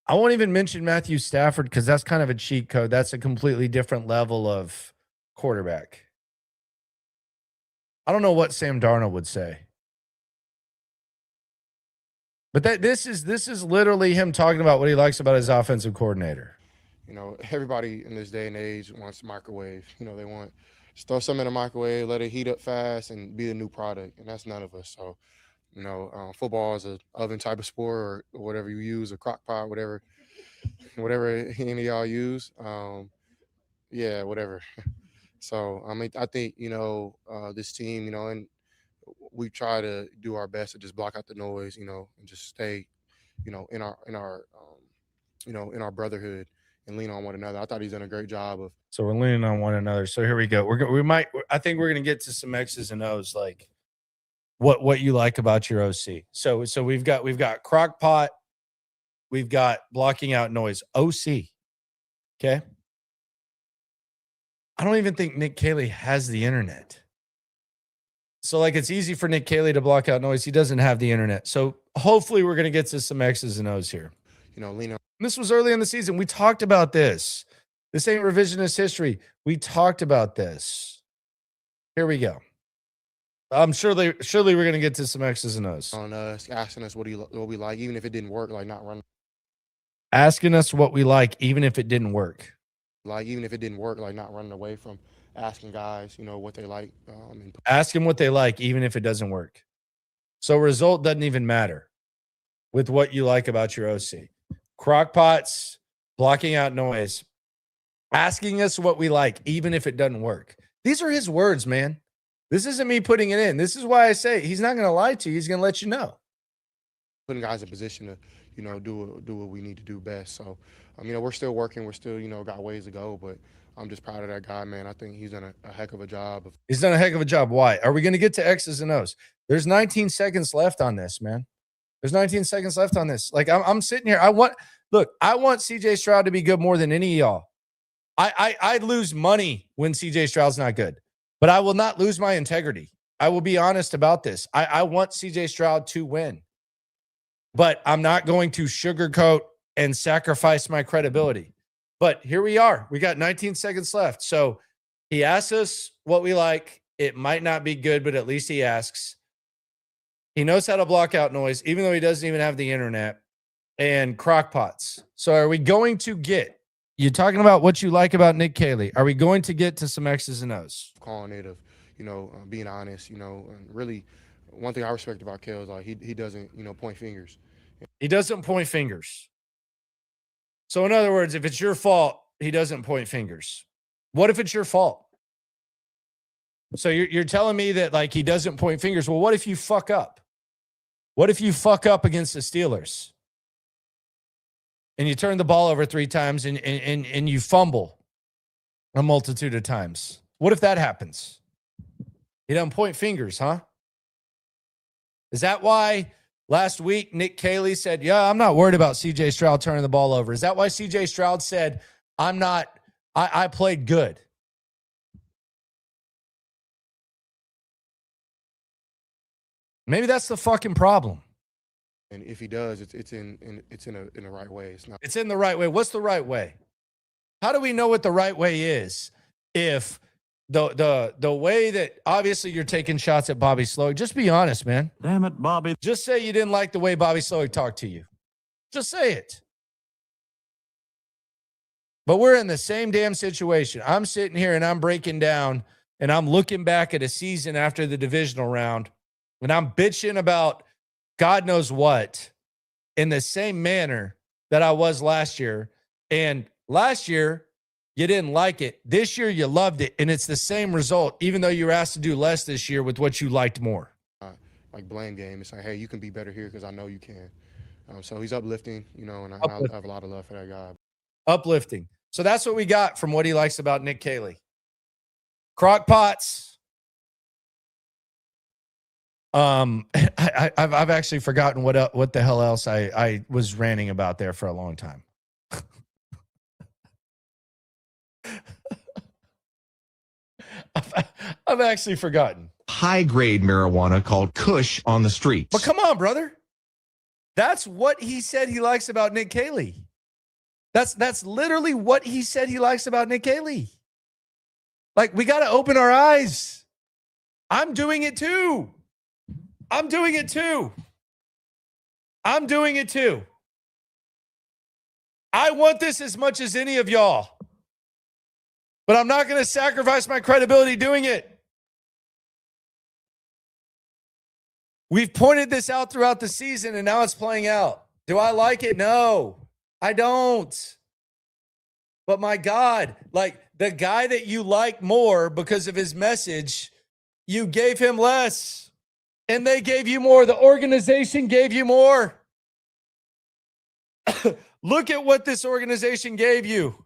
I won't even mention Matthew Stafford because that's kind of a cheat code. That's a completely different level of quarterback. I don't know what Sam Darnold would say. But this is literally him talking about what he likes about his offensive coordinator. You know, everybody in this day and age wants microwave. You know, they want just throw something in a microwave, let it heat up fast, and be a new product. And that's none of us. So, you know, football is an oven type of sport, or whatever you use, a crock pot, whatever any of y'all use. Yeah, whatever. So, I mean, I think, you know, this team, you know, and we try to do our best to just block out the noise, you know, and just stay, you know, in our you know, in our brotherhood and lean on one another. I thought he's done a great job of. So we're leaning on one another. So here we go. I think we're going to get to some X's and O's, like what you like about your OC. So we've got crock pot, we've got blocking out noise. OC. Okay. I don't even think Nick Caley has the internet. So like it's easy for Nick Caley to block out noise. He doesn't have the internet. So hopefully we're going to get to some X's and O's here. You know, lean on. This was early in the season. We talked about this. This ain't revisionist history. We talked about this. Here we go. I'm surely we're going to get to some X's and O's. On us, asking us what we like, even if it didn't work, like not running. Asking us what we like, even if it didn't work. Like even if it didn't work, like not running away from asking guys, you know, what they like. Ask them what they like, even if it doesn't work. So result doesn't even matter with what you like about your OC. Crock pots, blocking out noise, asking us what we like, even if it doesn't work. These are his words, man. This isn't me putting it in. This is why I say he's not going to lie to you. He's going to let you know. Putting guys in position to, you know, do what we need to do best. So, you know, we're still working. We're still, you know, got ways to go, but I'm just proud of that guy, man. I think he's done a heck of a job. He's done a heck of a job. Why? Are we going to get to X's and O's? There's 19 seconds left on this, man. There's 19 seconds left on this. Like I'm sitting here. I want CJ Stroud to be good more than any of y'all. I'd lose money when CJ Stroud's not good, but I will not lose my integrity. I will be honest about this. I want CJ Stroud to win, but I'm not going to sugarcoat and sacrifice my credibility. But here we are. We got 19 seconds left. So he asks us what we like. It might not be good, but at least he asks. He knows how to block out noise, even though he doesn't even have the internet, and crock pots. So are we going to get, you're talking about what you like about Nick Caley. Are we going to get to some X's and O's? Calling it of, you know, being honest, you know, and really one thing I respect about Kel is like he doesn't, you know, point fingers. He doesn't point fingers. So in other words, if it's your fault, he doesn't point fingers. What if it's your fault? So you're telling me that like he doesn't point fingers. Well, what if you fuck up? What if you fuck up against the Steelers and you turn the ball over 3 times and you fumble a multitude of times? What if that happens? He doesn't point fingers, huh? Is that why last week Nick Caley said, yeah, I'm not worried about CJ Stroud turning the ball over? Is that why CJ Stroud said, I played good? Maybe that's the fucking problem. And if he does, it's in the right way. It's in the right way. What's the right way? How do we know what the right way is? If the way that obviously you're taking shots at Bobby Slowick, just be honest, man. Damn it, Bobby. Just say you didn't like the way Bobby Slowick talked to you. Just say it. But we're in the same damn situation. I'm sitting here and I'm breaking down and I'm looking back at a season after the divisional round and I'm bitching about God knows what in the same manner that I was last year. And last year, you didn't like it. This year, you loved it. And it's the same result, even though you were asked to do less this year with what you liked more. Like blame game. It's like, hey, you can be better here because I know you can. So he's uplifting, and I have a lot of love for that guy. Uplifting. So that's what we got from what he likes about Nick Caley. Crock pots. I've actually forgotten what the hell else I was ranting about there for a long time. I've actually forgotten. High-grade marijuana called Kush on the streets. But come on, brother. That's what he said he likes about Nick Caley. That's literally what he said he likes about Nick Caley. Like, we got to open our eyes. I'm doing it too. I'm doing it too. I want this as much as any of y'all. But I'm not going to sacrifice my credibility doing it. We've pointed this out throughout the season, and now it's playing out. Do I like it? No, I don't. But my God, like the guy that you like more because of his message, you gave him less, and they gave you more. The organization gave you more. Look at what this organization gave you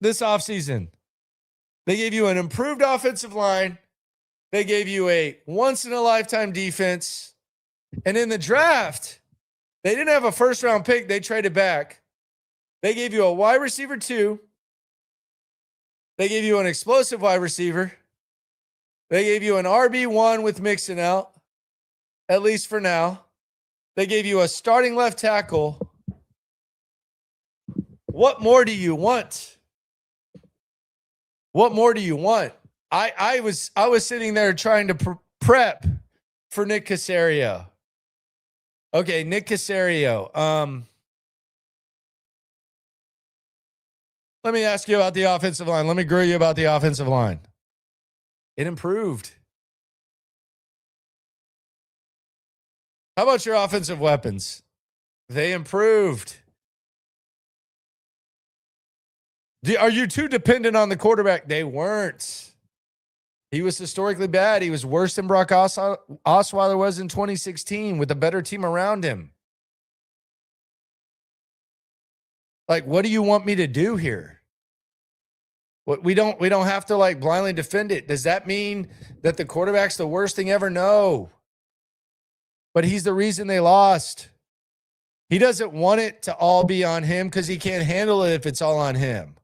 this offseason. They gave you an improved offensive line. They gave you a once-in-a-lifetime defense. And in the draft, they didn't have a first-round pick. They traded back. They gave you a wide receiver 2. They gave you an explosive wide receiver. They gave you an RB1 with Mixon out, at least for now. They gave you a starting left tackle. What more do you want? What more do you want? I was sitting there trying to prep for Nick Caserio. Okay, Nick Caserio. Let me ask you about the offensive line. Let me grill you about the offensive line. It improved. How about your offensive weapons? They improved. Are you too dependent on the quarterback? They weren't. He was historically bad. He was worse than Brock Osweiler was in 2016 with a better team around him. Like, what do you want me to do here? What we don't have to like blindly defend it. Does that mean that the quarterback's the worst thing ever? No. But he's the reason they lost. He doesn't want it to all be on him because he can't handle it if it's all on him.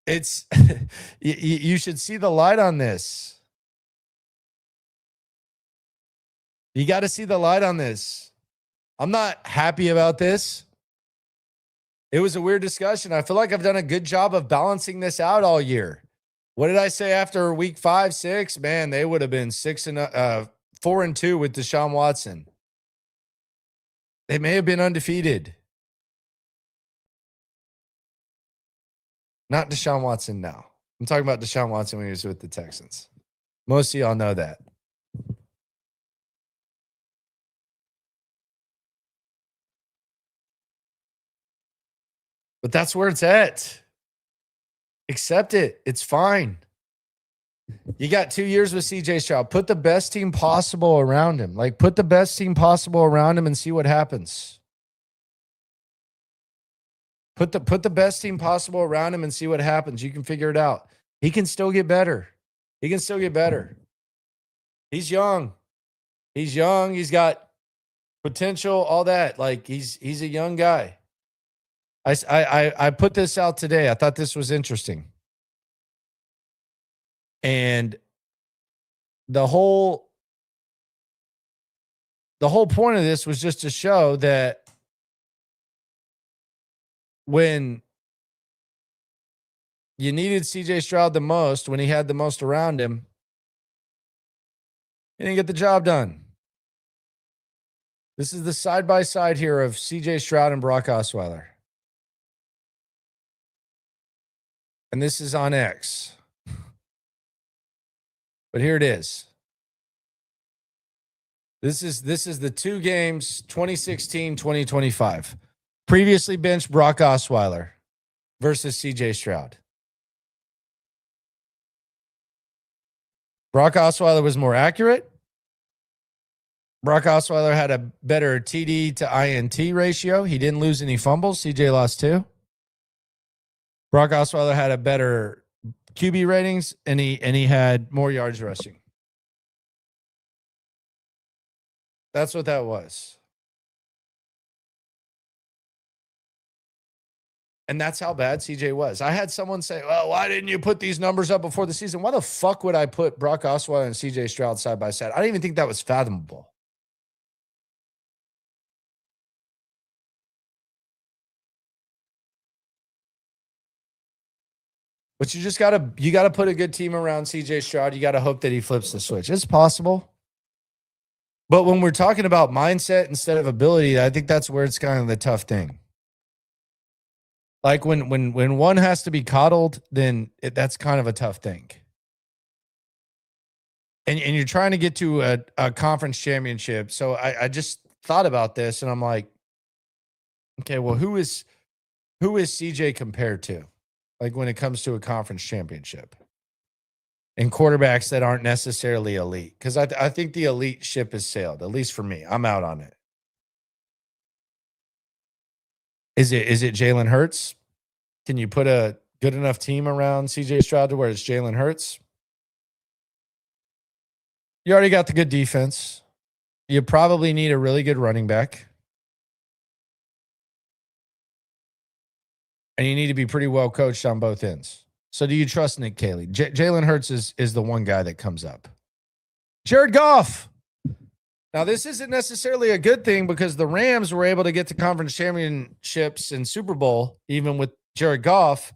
It's you should see the light on this. You got to see the light on this. I'm not happy about this. It was a weird discussion. I feel like I've done a good job of balancing this out all year. What did I say after week 5, 6? Man, they would have been 4-2 with Deshaun Watson. They may have been undefeated. Not Deshaun Watson now. I'm talking about Deshaun Watson when he was with the Texans. Most of y'all know that. But that's where it's at. Accept it. It's fine. You got 2 years with CJ Stroud. Put the best team possible around him. Like, put the best team possible around him and see what happens. Put the best team possible around him and see what happens. You can figure it out. He can still get better. He can still get better. He's young. He's young. He's got potential, all that. Like, he's a young guy. I put this out today. I thought this was interesting. And the whole point of this was just to show that when you needed CJ Stroud the most, when he had the most around him, he didn't get the job done. This is the side-by-side here of CJ Stroud and Brock Osweiler. And this is on X. But here it is. This is the 2 games, 2016, 2025. Previously benched Brock Osweiler versus CJ Stroud. Brock Osweiler was more accurate. Brock Osweiler had a better TD to INT ratio. He didn't lose any fumbles. CJ lost 2. Brock Osweiler had a better QB ratings, and he had more yards rushing. That's what that was. And that's how bad CJ was. I had someone say, well, why didn't you put these numbers up before the season? Why the fuck would I put Brock Osweiler and CJ Stroud side by side? I didn't even think that was fathomable. But you just gotta put a good team around CJ Stroud. You gotta hope that he flips the switch. It's possible. But when we're talking about mindset instead of ability, I think that's where it's kind of the tough thing. Like when one has to be coddled, then that's kind of a tough thing. And you're trying to get to a conference championship. So I just thought about this and I'm like, okay, well, who is CJ compared to? Like when it comes to a conference championship and quarterbacks that aren't necessarily elite. Because I think the elite ship has sailed, at least for me. I'm out on it. Is it Jalen Hurts? Can you put a good enough team around CJ Stroud to where it's Jalen Hurts? You already got the good defense. You probably need a really good running back. And you need to be pretty well coached on both ends. So do you trust Nick Caley? Jalen Hurts is the one guy that comes up. Jared Goff. Now, this isn't necessarily a good thing because the Rams were able to get to conference championships and Super Bowl, even with Jared Goff,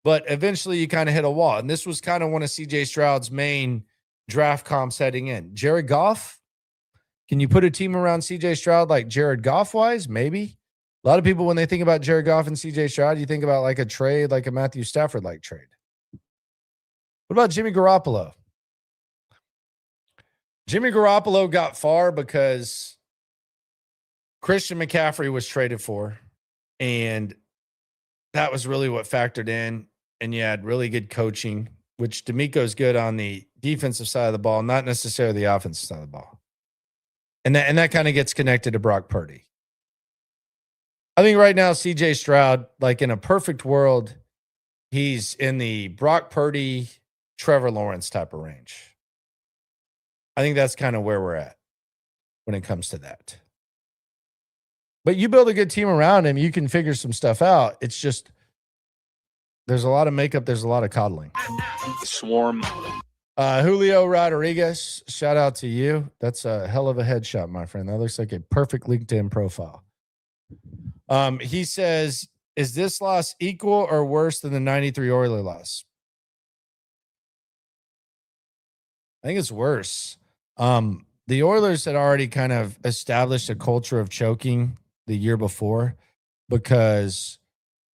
but eventually you kind of hit a wall. And this was kind of one of CJ Stroud's main draft comps heading in. Jared Goff, can you put a team around CJ Stroud like Jared Goff-wise? Maybe. A lot of people, when they think about Jared Goff and CJ Stroud, you think about like a trade, like a Matthew Stafford-like trade. What about Jimmy Garoppolo? Jimmy Garoppolo got far because Christian McCaffrey was traded for, and that was really what factored in. And you had really good coaching, which D'Amico's good on the defensive side of the ball, not necessarily the offensive side of the ball. And that kind of gets connected to Brock Purdy. I think right now, CJ Stroud, like in a perfect world, he's in the Brock Purdy, Trevor Lawrence type of range. I think that's kind of where we're at when it comes to that. But you build a good team around him, you can figure some stuff out. It's just there's a lot of makeup, there's a lot of coddling. Swarm. Julio Rodriguez, shout out to you. That's a hell of a headshot, my friend. That looks like a perfect LinkedIn profile. He says, is this loss equal or worse than the 93 Oilers loss? I think it's worse. The Oilers had already kind of established a culture of choking the year before because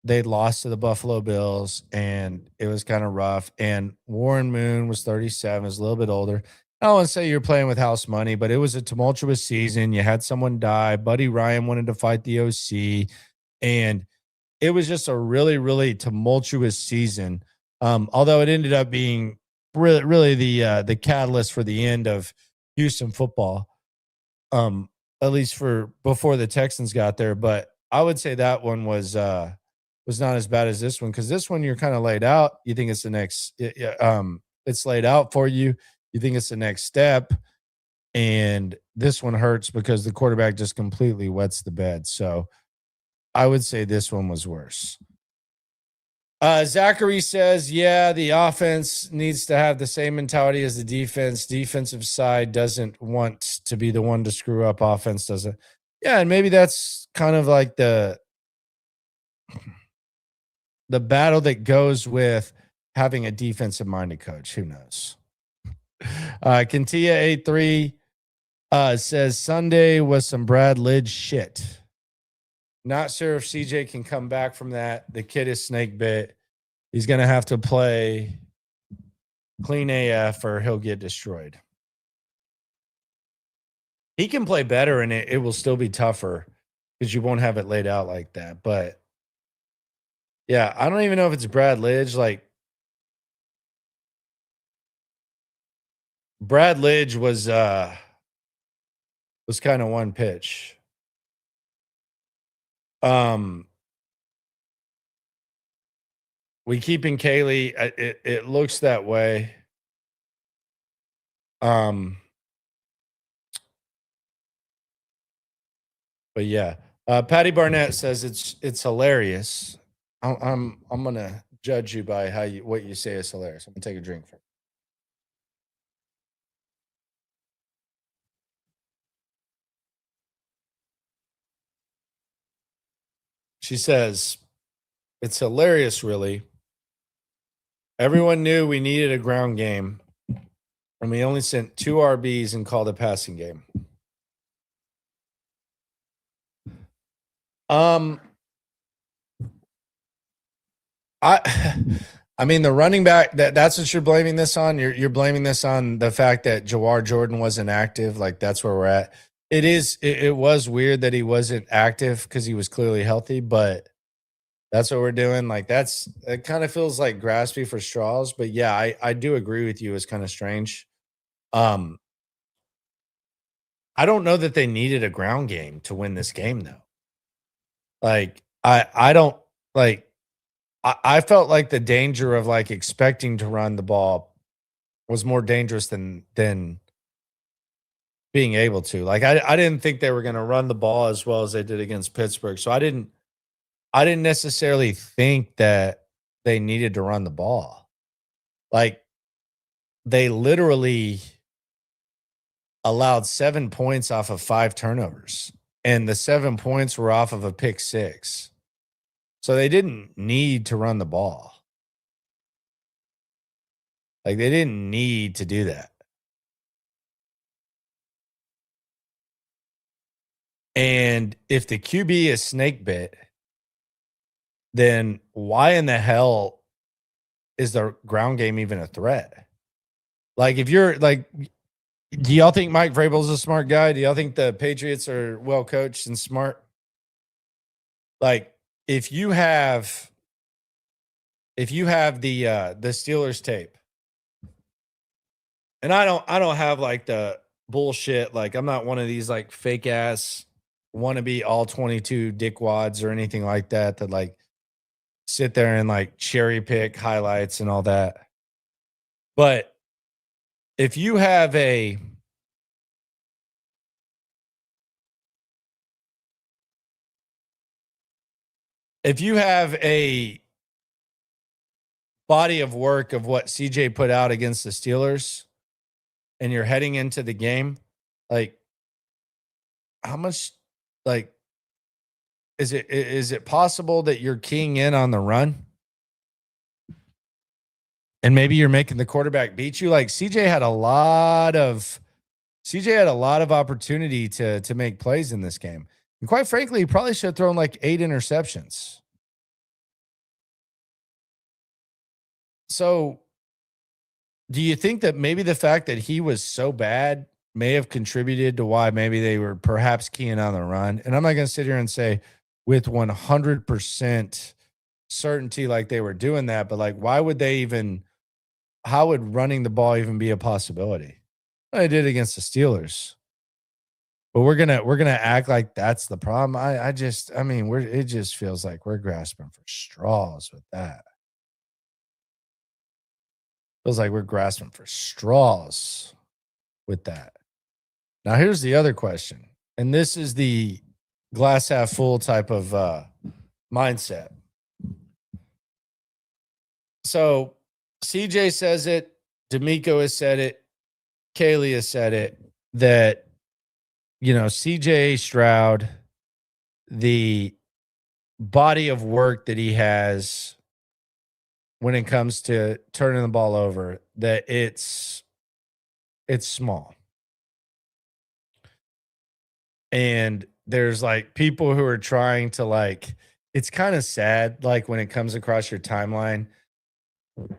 they'd lost to the Buffalo Bills and it was kind of rough. And Warren Moon was 37, was a little bit older. I don't want to say you're playing with house money, but it was a tumultuous season. You had someone die. Buddy Ryan wanted to fight the OC. And it was just a really, really tumultuous season. Although it ended up being really the catalyst for the end of Houston football, at least for before the Texans got there. But I would say that one was not as bad as this one, because this one you're kind of laid out. You think it's the next, it's laid out for you. You think it's the next step, and this one hurts because the quarterback just completely wets the bed. So I would say this one was worse. Zachary says, yeah, the offense needs to have the same mentality as the defense. Defensive side doesn't want to be the one to screw up. Offense doesn't. Yeah, and maybe that's kind of like the battle that goes with having a defensive-minded coach. Who knows? Kentia A3 says, Sunday was some Brad Lidge shit. Not sure if CJ can come back from that. The kid is snake bit. He's going to have to play clean AF or he'll get destroyed. He can play better, and it will still be tougher because you won't have it laid out like that. But yeah, I don't even know if it's Brad Lidge. Like Brad Lidge was kind of one pitch. We keeping Caley. It looks that way. But yeah, Patty Barnett says it's hilarious. I'm gonna judge you by what you say is hilarious. I'm gonna take a drink first. She says it's hilarious, really. Everyone knew we needed a ground game, and we only sent 2 RBs and called a passing game. I mean, the running back, that's what you're blaming this on. You're blaming this on the fact that Jawar Jordan wasn't active. Like, that's where we're at. It was weird that he wasn't active because he was clearly healthy, but that's what we're doing. Like, it kind of feels like grasping for straws. But yeah, I do agree with you. It's kind of strange. I don't know that they needed a ground game to win this game, though. Like, I don't like. I felt like the danger of like expecting to run the ball was more dangerous than being able to. Like, I didn't think they were going to run the ball as well as they did against Pittsburgh. So I didn't necessarily think that they needed to run the ball. Like, they literally allowed 7 points off of 5 turnovers, and the 7 points were off of a pick 6. So they didn't need to run the ball. Like, they didn't need to do that. And if the QB is snake bit, then why in the hell is the ground game even a threat? Like, if you're like, do y'all think Mike Vrabel's a smart guy? Do y'all think the Patriots are well coached and smart? Like, if you have the Steelers tape, and I don't have like the bullshit, like, I'm not one of these like fake ass wannabe all 22 dickwads or anything like that like sit there and like cherry pick highlights and all that. But if you have a body of work of what CJ put out against the Steelers, and you're heading into the game, like, how much, like, is it possible that you're keying in on the run? And maybe you're making the quarterback beat you. Like, CJ had a lot of opportunity to make plays in this game. And quite frankly, he probably should have thrown like 8 interceptions. So do you think that maybe the fact that he was so bad may have contributed to why maybe they were perhaps keying on the run? And I'm not going to sit here and say with 100% certainty like they were doing that, but like, why would they even, how would running the ball even be a possibility? They did against the Steelers. But we're gonna act like that's the problem. It just feels like we're grasping for straws with that. Feels like we're grasping for straws with that. Now, here's the other question, and this is the glass half full type of mindset. So CJ says it, D'Amico has said it, Caley has said it, that, you know, CJ Stroud, the body of work that he has when it comes to turning the ball over, that it's small. And there's like people who are trying to, like, it's kind of sad, like, when it comes across your timeline,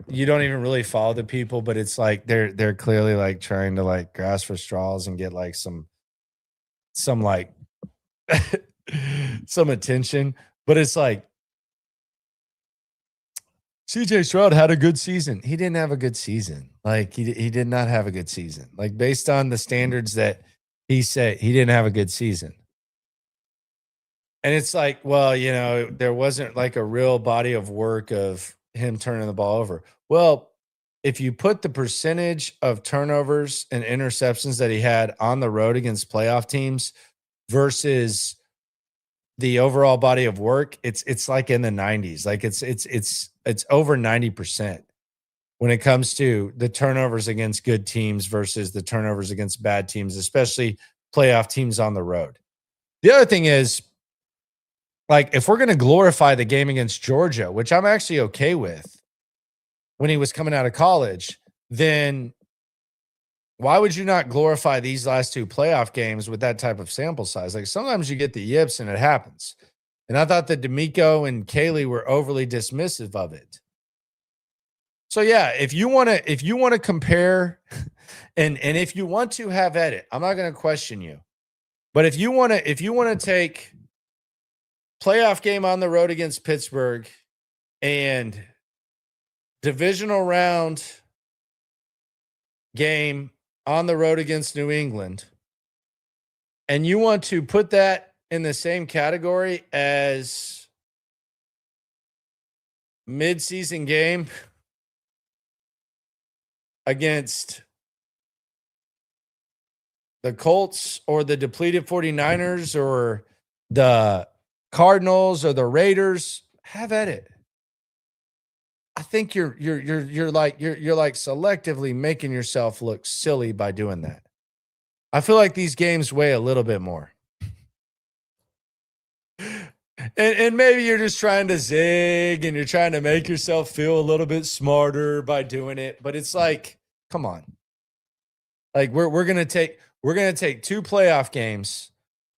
you don't even really follow the people, but it's like they're clearly like trying to like grasp for straws and get like some some like some attention, but it's like CJ Stroud had a good season. He didn't have a good season. Like he did not have a good season. Like based on the standards that he said, he didn't have a good season. And it's like, well, you know, there wasn't like a real body of work of him turning the ball over. Well, if you put the percentage of turnovers and interceptions that he had on the road against playoff teams versus the overall body of work, it's like in the 90s. Like it's over 90% when it comes to the turnovers against good teams versus the turnovers against bad teams, especially playoff teams on the road. The other thing is, like, if we're going to glorify the game against Georgia, which I'm actually okay with when he was coming out of college, then why would you not glorify these last two playoff games with that type of sample size? Like sometimes you get the yips and it happens. And I thought that D'Amico and Caley were overly dismissive of it. So yeah, if you want to compare and if you want to have at it, I'm not going to question you. But if you want to take playoff game on the road against Pittsburgh and divisional round game on the road against New England, and you want to put that in the same category as mid-season game against the Colts or the depleted 49ers or the Cardinals or the Raiders, have at it. I think you're like selectively making yourself look silly by doing that. I feel like these games weigh a little bit more. And maybe you're just trying to zig and you're trying to make yourself feel a little bit smarter by doing it, but it's like, come on. Like we're going to take two playoff games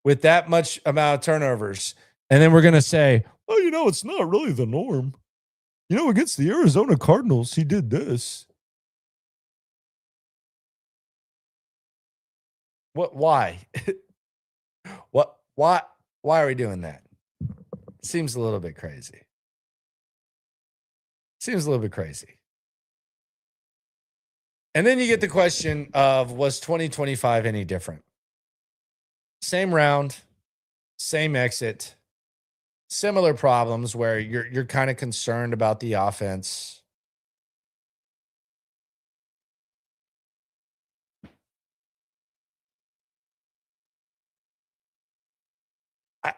with that much amount of turnovers, and then we're going to say, "Oh, you know, it's not really the norm. You know, against the Arizona Cardinals, he did this." What? Why? What? Why? Why are we doing that? Seems a little bit crazy. Seems a little bit crazy. And then you get the question of, was 2025 any different? Same round, same exit, similar problems where you're kind of concerned about the offense.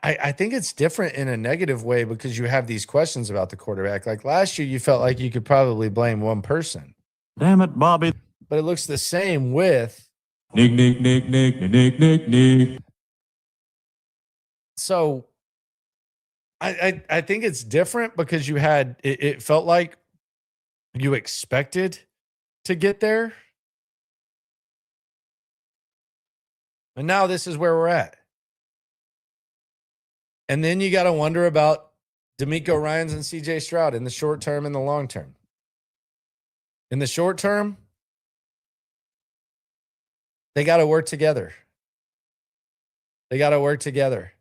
I think it's different in a negative way because you have these questions about the quarterback. Like last year, you felt like you could probably blame one person. Damn it, Bobby. But it looks the same with Nick. So I think it's different because you had it felt like you expected to get there. And now this is where we're at. And then you got to wonder about D'Amico Ryans and CJ Stroud in the short term and the long term. In the short term, they got to work together. They got to work together.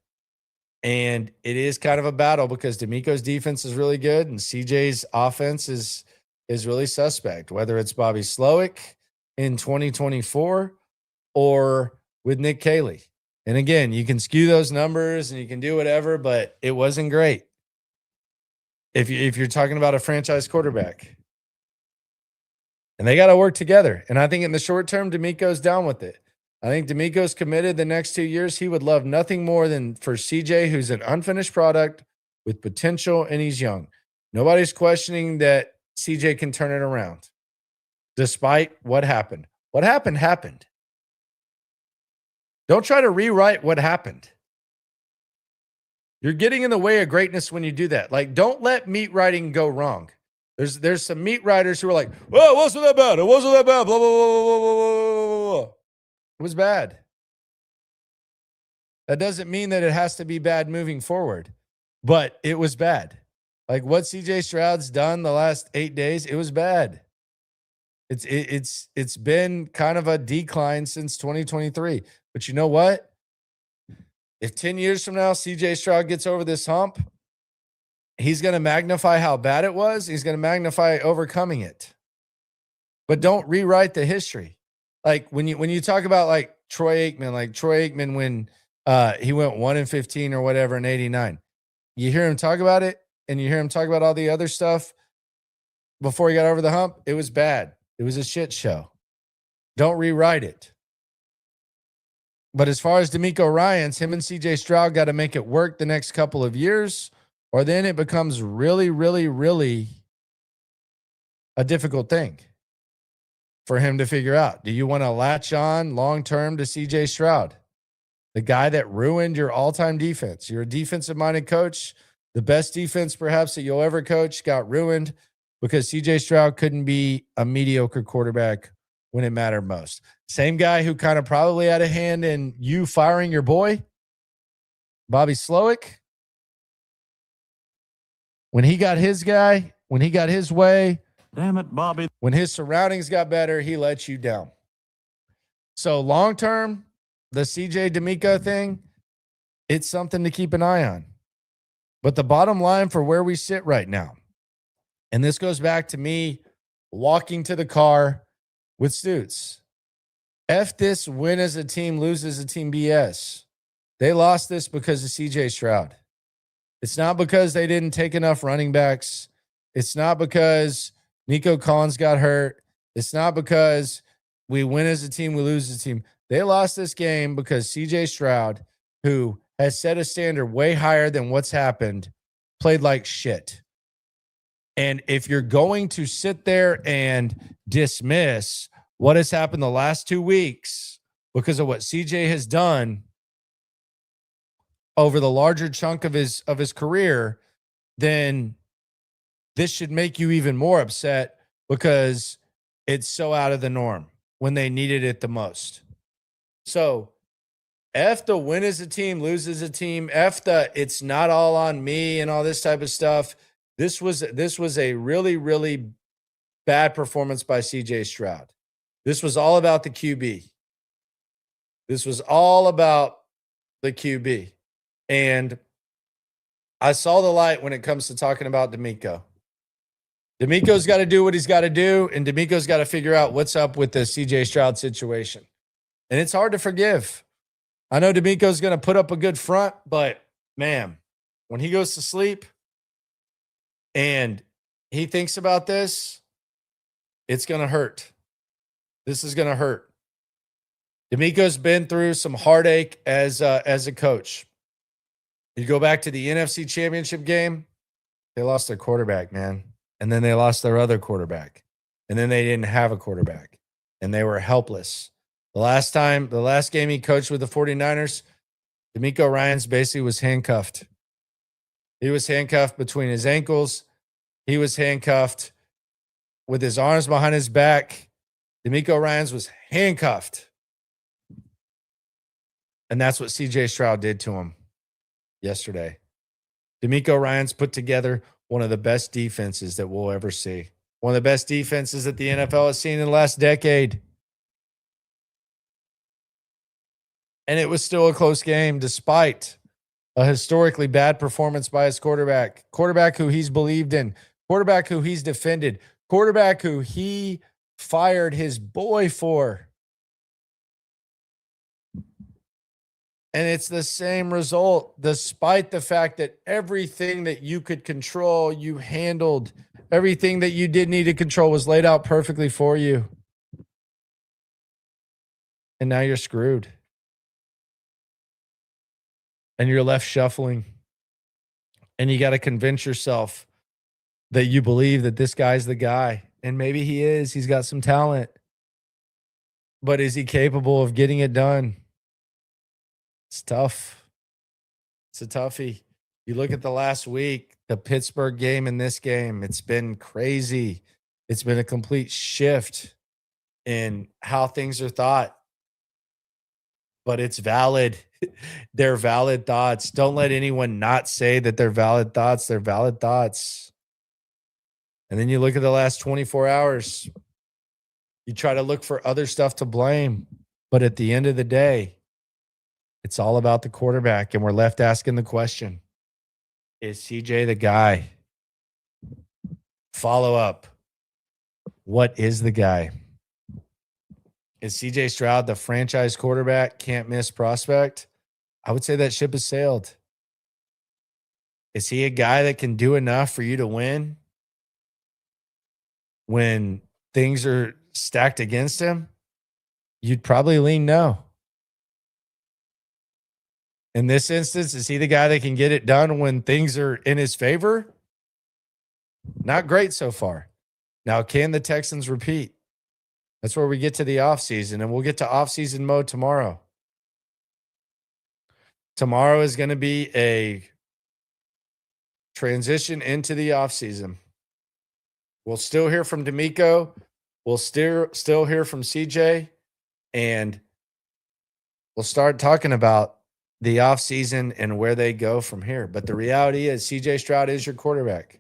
And it is kind of a battle because D'Amico's defense is really good and CJ's offense is really suspect, whether it's Bobby Slowick in 2024 or with Nick Caley. And again, you can skew those numbers and you can do whatever, but it wasn't great. If you're talking about a franchise quarterback. And they got to work together. And I think in the short term, D'Amico's down with it. I think D'Amico's committed the next 2 years. He would love nothing more than for CJ, who's an unfinished product with potential, and he's young. Nobody's questioning that CJ can turn it around, despite what happened. What happened, happened. Don't try to rewrite what happened. You're getting in the way of greatness when you do that. Like, don't let meat writing go wrong. There's some meat writers who are like, well, it wasn't that bad. It wasn't that bad. Blah, blah, blah, blah, blah, blah, blah. It was bad. That doesn't mean that it has to be bad moving forward, but it was bad. Like what CJ Stroud's done the last 8 days, it was bad. It's been kind of a decline since 2023. But you know what? If 10 years from now, CJ Stroud gets over this hump, he's going to magnify how bad it was. He's going to magnify overcoming it. But don't rewrite the history. Like when you talk about like Troy Aikman when he went 1-15 or whatever in 89, you hear him talk about it and you hear him talk about all the other stuff before he got over the hump. It was bad. It was a shit show. Don't rewrite it. But as far as D'Amico Ryans, him and CJ Stroud got to make it work the next couple of years, or then it becomes really, really, really a difficult thing for him to figure out. Do you want to latch on long-term to CJ Stroud, the guy that ruined your all-time defense? You're a defensive-minded coach. The best defense perhaps that you'll ever coach got ruined because CJ Stroud couldn't be a mediocre quarterback when it mattered most. Same guy who kind of probably had a hand in you firing your boy, Bobby Slowick. When he got his guy, when he got his way, Damn it, Bobby. when his surroundings got better, he let you down. So long-term, the CJ D'Amico thing, it's something to keep an eye on. But the bottom line for where we sit right now, and this goes back to me walking to the car with Stoots. F this win as a team, lose as a team BS. They lost this because of CJ Stroud. It's not because they didn't take enough running backs. It's not because Nico Collins got hurt. It's not because we win as a team, we lose as a team. They lost this game because CJ Stroud, who has set a standard way higher than what's happened, played like shit. And if you're going to sit there and dismiss what has happened the last 2 weeks because of what CJ has done over the larger chunk of his career, then this should make you even more upset because it's so out of the norm when they needed it the most. So F the win as a team, lose as a team, F the it's not all on me and all this type of stuff. This was a really, really bad performance by CJ Stroud. This was all about the QB. This was all about the QB. And I saw the light when it comes to talking about D'Amico. D'Amico's got to do what he's got to do, and D'Amico's got to figure out what's up with the CJ Stroud situation. And it's hard to forgive. I know D'Amico's going to put up a good front, but, man, when he goes to sleep and he thinks about this, it's going to hurt. This is going to hurt. D'Amico's been through some heartache as a coach. You go back to the NFC Championship game, they lost their quarterback, man. And then they lost their other quarterback. And then they didn't have a quarterback. And they were helpless. The last game he coached with the 49ers, D'Amico Ryans basically was handcuffed. He was handcuffed between his ankles. He was handcuffed with his arms behind his back. D'Amico Ryans was handcuffed. And that's what CJ Stroud did to him yesterday. D'Amico Ryans put together one of the best defenses that we'll ever see. One of the best defenses that the NFL has seen in the last decade. And it was still a close game despite a historically bad performance by his quarterback. Quarterback who he's believed in. Quarterback who he's defended. Quarterback who he fired his boy for. And it's the same result, despite the fact that everything that you could control, you handled. Everything that you did need to control was laid out perfectly for you. And now you're screwed. And you're left shuffling. And you got to convince yourself that you believe that this guy's the guy. And maybe he is. He's got some talent. But is he capable of getting it done? It's tough. It's a toughie. You look at the last week, the Pittsburgh game and this game, it's been crazy. It's been a complete shift in how things are thought. But it's valid. They're valid thoughts. Don't let anyone not say that they're valid thoughts. They're valid thoughts. And then you look at the last 24 hours. You try to look for other stuff to blame. But at the end of the day, It's all about the quarterback, and we're left asking the question, is CJ the guy? Follow up. What is the guy? Is CJ Stroud the franchise quarterback, can't miss prospect? I would say that ship has sailed. Is he a guy that can do enough for you to win when things are stacked against him? You'd probably lean no. In this instance, is he the guy that can get it done when things are in his favor? Not great so far. Now, can the Texans repeat? That's where we get to the offseason, and we'll get to offseason mode tomorrow. Tomorrow is going to be a transition into the offseason. We'll still hear from D'Amico. We'll still hear from CJ, and we'll start talking about the offseason and where they go from here. But the reality is CJ Stroud is your quarterback.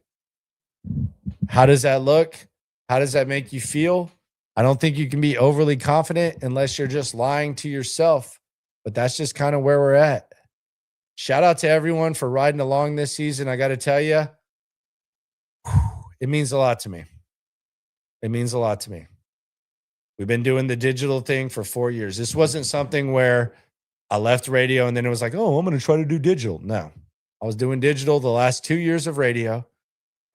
How does that look? How does that make you feel? I don't think you can be overly confident unless you're just lying to yourself, but that's just kind of where we're at. Shout out to everyone for riding along this season. I got to tell you, it means a lot to me. It means a lot to me. We've been doing the digital thing for 4 years. This wasn't something where I left radio and then it was like, oh, I'm going to try to do digital. No, I was doing digital the last 2 years of radio.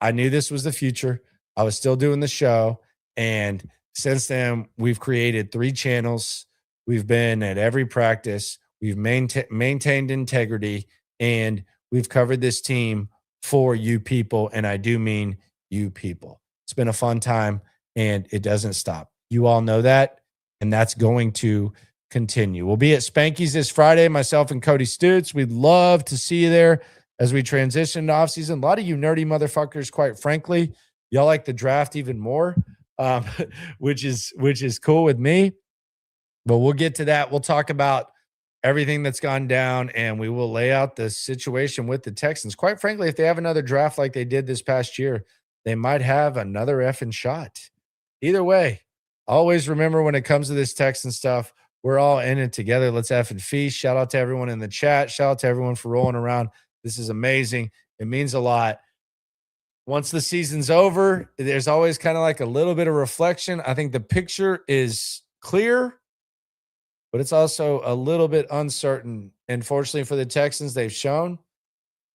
I knew this was the future. I was still doing the show. And since then, we've created 3 channels. We've been at every practice. We've maintained integrity, and we've covered this team for you people. And I do mean you people. It's been a fun time, and it doesn't stop. You all know that, and that's going to continue. We'll be at Spanky's this Friday, myself and Cody Stoots. We'd love to see you there as we transition to offseason. A lot of you nerdy motherfuckers, quite frankly, y'all like the draft even more, which is cool with me. But we'll get to that. We'll talk about everything that's gone down, and we will lay out the situation with the Texans. Quite frankly, if they have another draft like they did this past year, they might have another effing shot. Either way, always remember when it comes to this Texan stuff, we're all in it together. Let's effing feast. Shout out to everyone in the chat. Shout out to everyone for rolling around. This is amazing. It means a lot. Once the season's over, there's always kind of like a little bit of reflection. I think the picture is clear, but it's also a little bit uncertain. And fortunately for the Texans, they've shown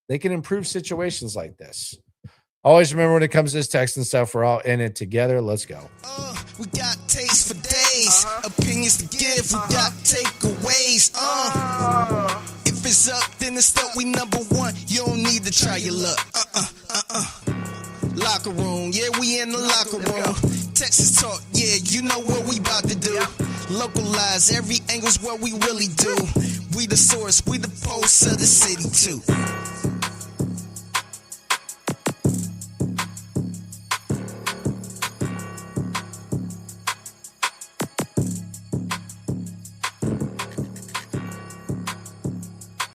they can improve situations like this. Always remember when it comes to this Texan stuff, we're all in it together. Let's go. We got taste for days, opinions to give, we got takeaways. If it's up, then it's up, we number one. You don't need to try your luck. Locker room, yeah, we in the locker room. Texas talk, yeah, you know what we about to do. Localize, every angle's what we really do. We the source, we the pulse of the city too.